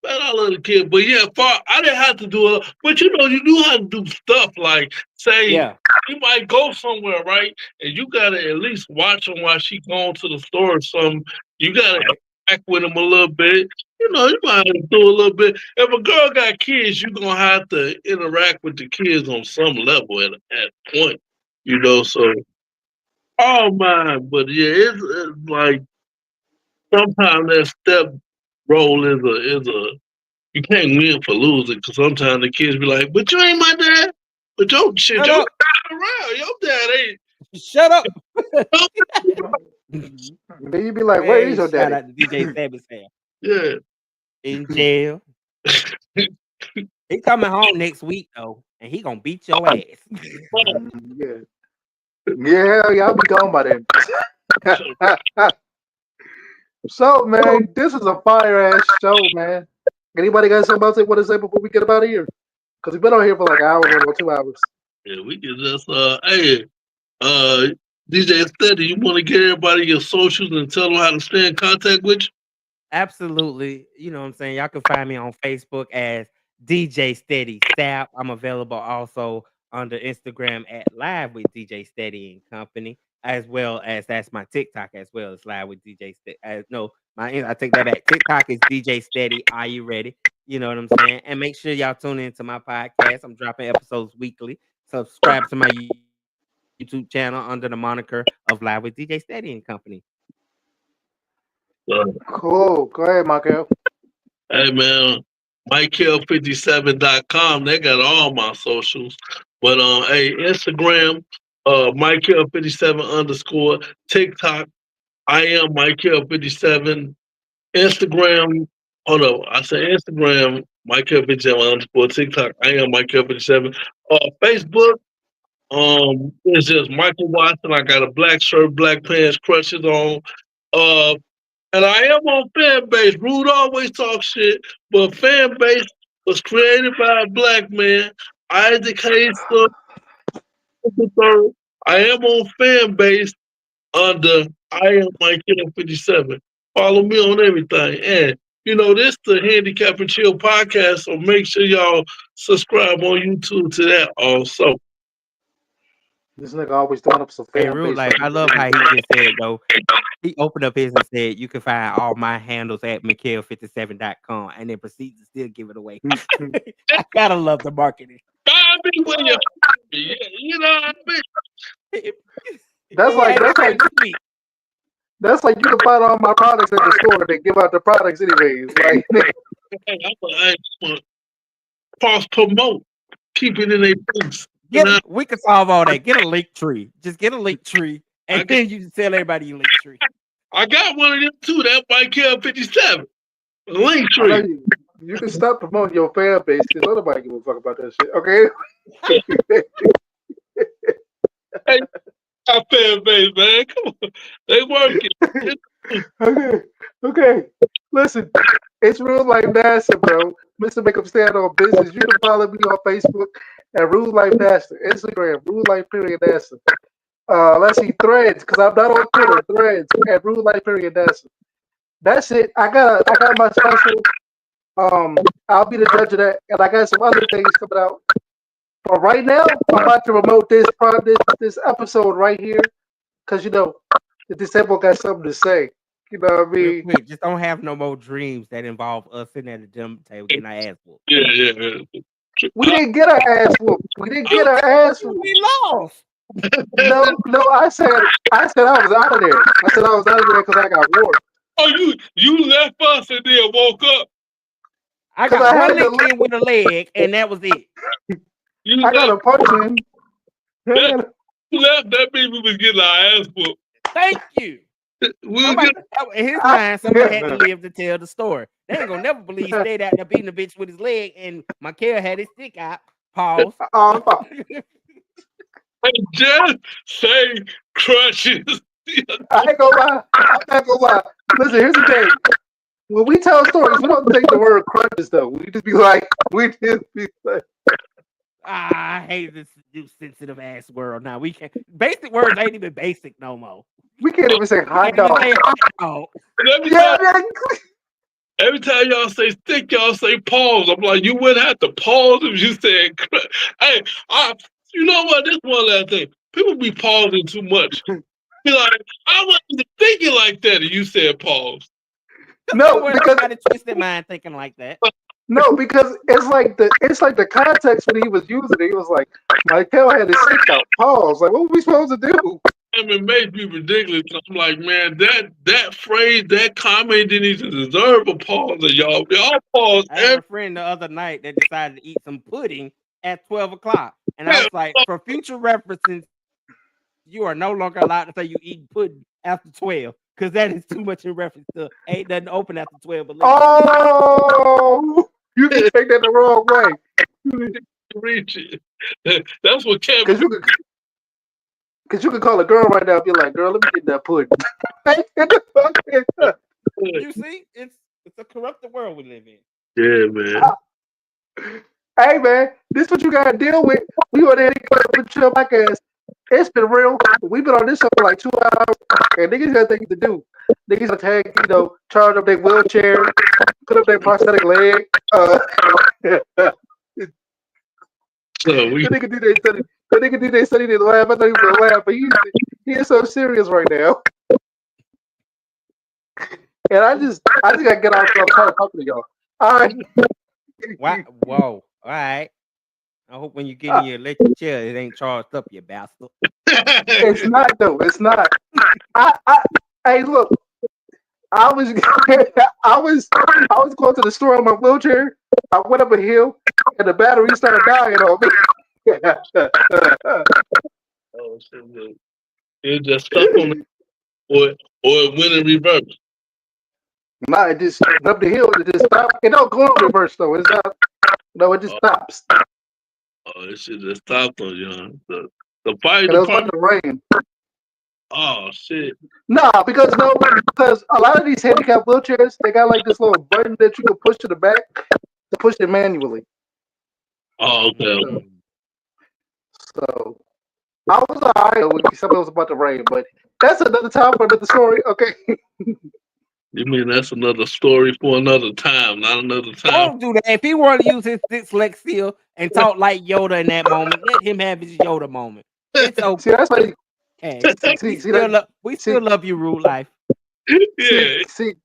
man, I love the kid. But yeah, I didn't have to do it. But you do have to do stuff like say Yeah. you might go somewhere, right? And you gotta at least watch them while she going to the store or something. You gotta Right. interact with them a little bit. You might have to do a little bit. If a girl got kids, you gonna have to interact with the kids on some level at point. So oh man, but yeah, it's like sometimes that step role is a you can't win for losing because sometimes the kids be like, "But you ain't my dad." But Shut your up. dad around. Your dad ain't. Shut up. Then you be like, where is Hey, your shout daddy? out to DJ Savage Sam. Yeah. In jail. He coming home next week though, and he gonna beat your ass. Yeah. Yeah, hell yeah, I'll be gone by then. So, man, this is a fire ass show, man. Anybody got something else they want to say before we get out of here? Because we've been on here for like an hour or 2 hours. Yeah, we can just hey, uh DJ Steady, you want to get everybody your socials and tell them how to stay in contact with you? Absolutely. You know what I'm saying? Y'all can find me on Facebook as DJ Steady Sap. I'm available also under Instagram at Live with DJ Steady and Company, as well as that's my TikTok as well as Live with DJ Steady. No, I take that back. TikTok is DJ Steady. Are you ready? You know what I'm saying? And make sure y'all tune into my podcast. I'm dropping episodes weekly. Subscribe to my YouTube channel under the moniker of Live with DJ Steady and Company. Uh, Cool. Go ahead, Michael. hey man, MikeHill57.com. They got all my socials. But hey, Instagram, MikeHill57 underscore, TikTok, I am MikeHill57. Instagram, hold on, I said Instagram, MikeHill57 underscore, TikTok, I am MikeHill57. Facebook, it's just Michael Watson. I got a black shirt, black pants, crutches on. Uh, and I am on fan base. Rude always talk shit, but fan base was created by a black man. Isaac Hayes the third. I am on fan base under I am Mike Hill 57. Follow me on everything. And this the Handicap and Chill podcast, so make sure y'all subscribe on YouTube to that also. This nigga always throwing up some Hey, fan real base life. for I me. love how he just said though. He opened up his and said, "You can find all my handles at McHale57.com," and then proceeds to still give it away. I gotta love the marketing. I mean, when you're happy, you know what I mean? That's like that's like you can find all my products at the store. They give out the products anyways. Like I'm a false promote. Keep it in their boots. We can solve all that. Get a link tree. Just get a link tree, and then you tell everybody you link tree. I got one of them too. That Mike Hill 57. Link tree. You can stop promoting your fan base because nobody give a fuck about that shit. Okay. Hey, our fan base, man. Come on. They working. Okay. Listen, it's Rude Life NASA, bro. Mr. Make 'em Stand on Business. You can follow me on Facebook at Rude Life NASA. Instagram, Rude Life period NASA. Let's see, Threads, because I'm not on Twitter. Threads at Rude Life period NASA. That's it. I got my special. I'll be the judge of that, and I got some other things coming out. But right now, I'm about to promote this episode right here, because the disabled got something to say. You know what I mean? Wait, just don't have no more dreams that involve us sitting at the gym table getting our ass whooped. Yeah. We didn't get our ass whooped. We lost. No, I said I was out of there. I said I was out of there because I got warped. Oh, you left us and then woke up. I got one lick in with a leg, and that was it. I got a punch in. You left, that means we was getting our ass whooped. Thank you. In his mind, somebody had to live to tell the story. They ain't gonna never believe he stayed out there beating the bitch with his leg, and Michael had his stick out. Pause. Just say crushes. I ain't gonna lie. Listen, here's the thing. When we tell stories, we don't take the word crushes though. We just be like. I hate this new sensitive ass world. Now we can't. Basic words ain't even basic no more. We can't even say hot dog. Every time y'all say stick, y'all say pause. I'm like, you wouldn't have to pause if you said. Hey, you know what? This one last thing. People be pausing too much. Be like, I wasn't thinking like that, and you said pause. No, because I got a twisted mind thinking like that. No, because it's like the context when he was using it. He was like, Michael had his stick out. Pause. Like, what were we supposed to do? And it made me ridiculous. I'm like, man, that phrase, that comment didn't even deserve a pause. Y'all pause. I had a friend the other night that decided to eat some pudding at 12 o'clock. And I was like, for future references, you are no longer allowed to say you eat pudding after 12. Because that is too much in reference to ain't nothing open after 12. But oh, you can take that the wrong way. Reach it. That's what Kevin. Because you could call a girl right now and be like, girl, let me get that pudding. You see, it's a corrupted world we live in. Yeah, man. Hey, man, this is what you got to deal with. We on the Chill podcast. It's been real. We've been on this show for like 2 hours, and niggas got things to do. Niggas got to charge up their wheelchair, put up their prosthetic leg. So the nigga do their study. The nigga do their study. They laugh. I thought he was gonna laugh, but he is so serious right now. And I just gotta get off. I'm trying to talk to y'all. All right. Whoa. All right. I hope when you get in your electric chair, it ain't charged up, you bastard. It's not though. It's not. Hey, look. I was going to the store on my wheelchair. I went up a hill, and the battery started dying on me. Oh shit! It just stuck on it, or it went in reverse. Nah, it just up the hill. It just stopped. It don't go in reverse though. It's not. No, it just stops. Oh, it should just stopped on you. Huh? The fire department. It was about to rain. Oh shit! Nah, because a lot of these handicap wheelchairs, they got like this little button that you can push to the back to push it manually. Oh, okay. So I was alright when something was about to rain, but that's another time for another story. Okay. You mean that's another story for another time, not another time? Don't do that. If he want to use his dyslexia and talk like Yoda in that moment, let him have his Yoda moment. It's okay. See, that's why. We still love you, Rude Life. Yeah. See,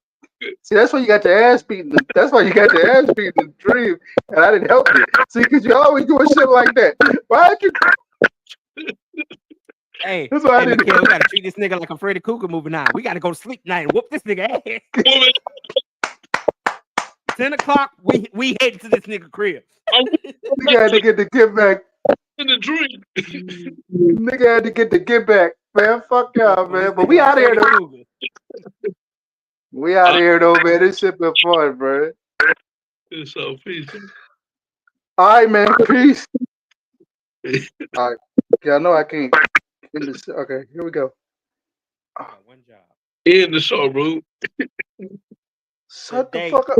See, that's why you got your ass beaten. That's why you got your ass beaten in the dream, and I didn't help you. See, because you always doing shit like that. Why'd you? Hey, That's why I hey, didn't. Mikhail, we gotta treat this nigga like a Freddy Cougar movie now. We gotta go to sleep tonight and whoop this nigga ass. Woman, 10 o'clock, we head to this nigga crib. Nigga had to get the get back. in the dream. Nigga had to get the get back, man. Fuck y'all, This man. But nigga we like out here Freddy though. Cougar. We out here though, man. This shit been fun, bro. It's so peace. All right, man. Peace. All right. Yeah, I know I can't. Okay, here we go. Got one job. In the show, bro. Shut the Today. fuck up.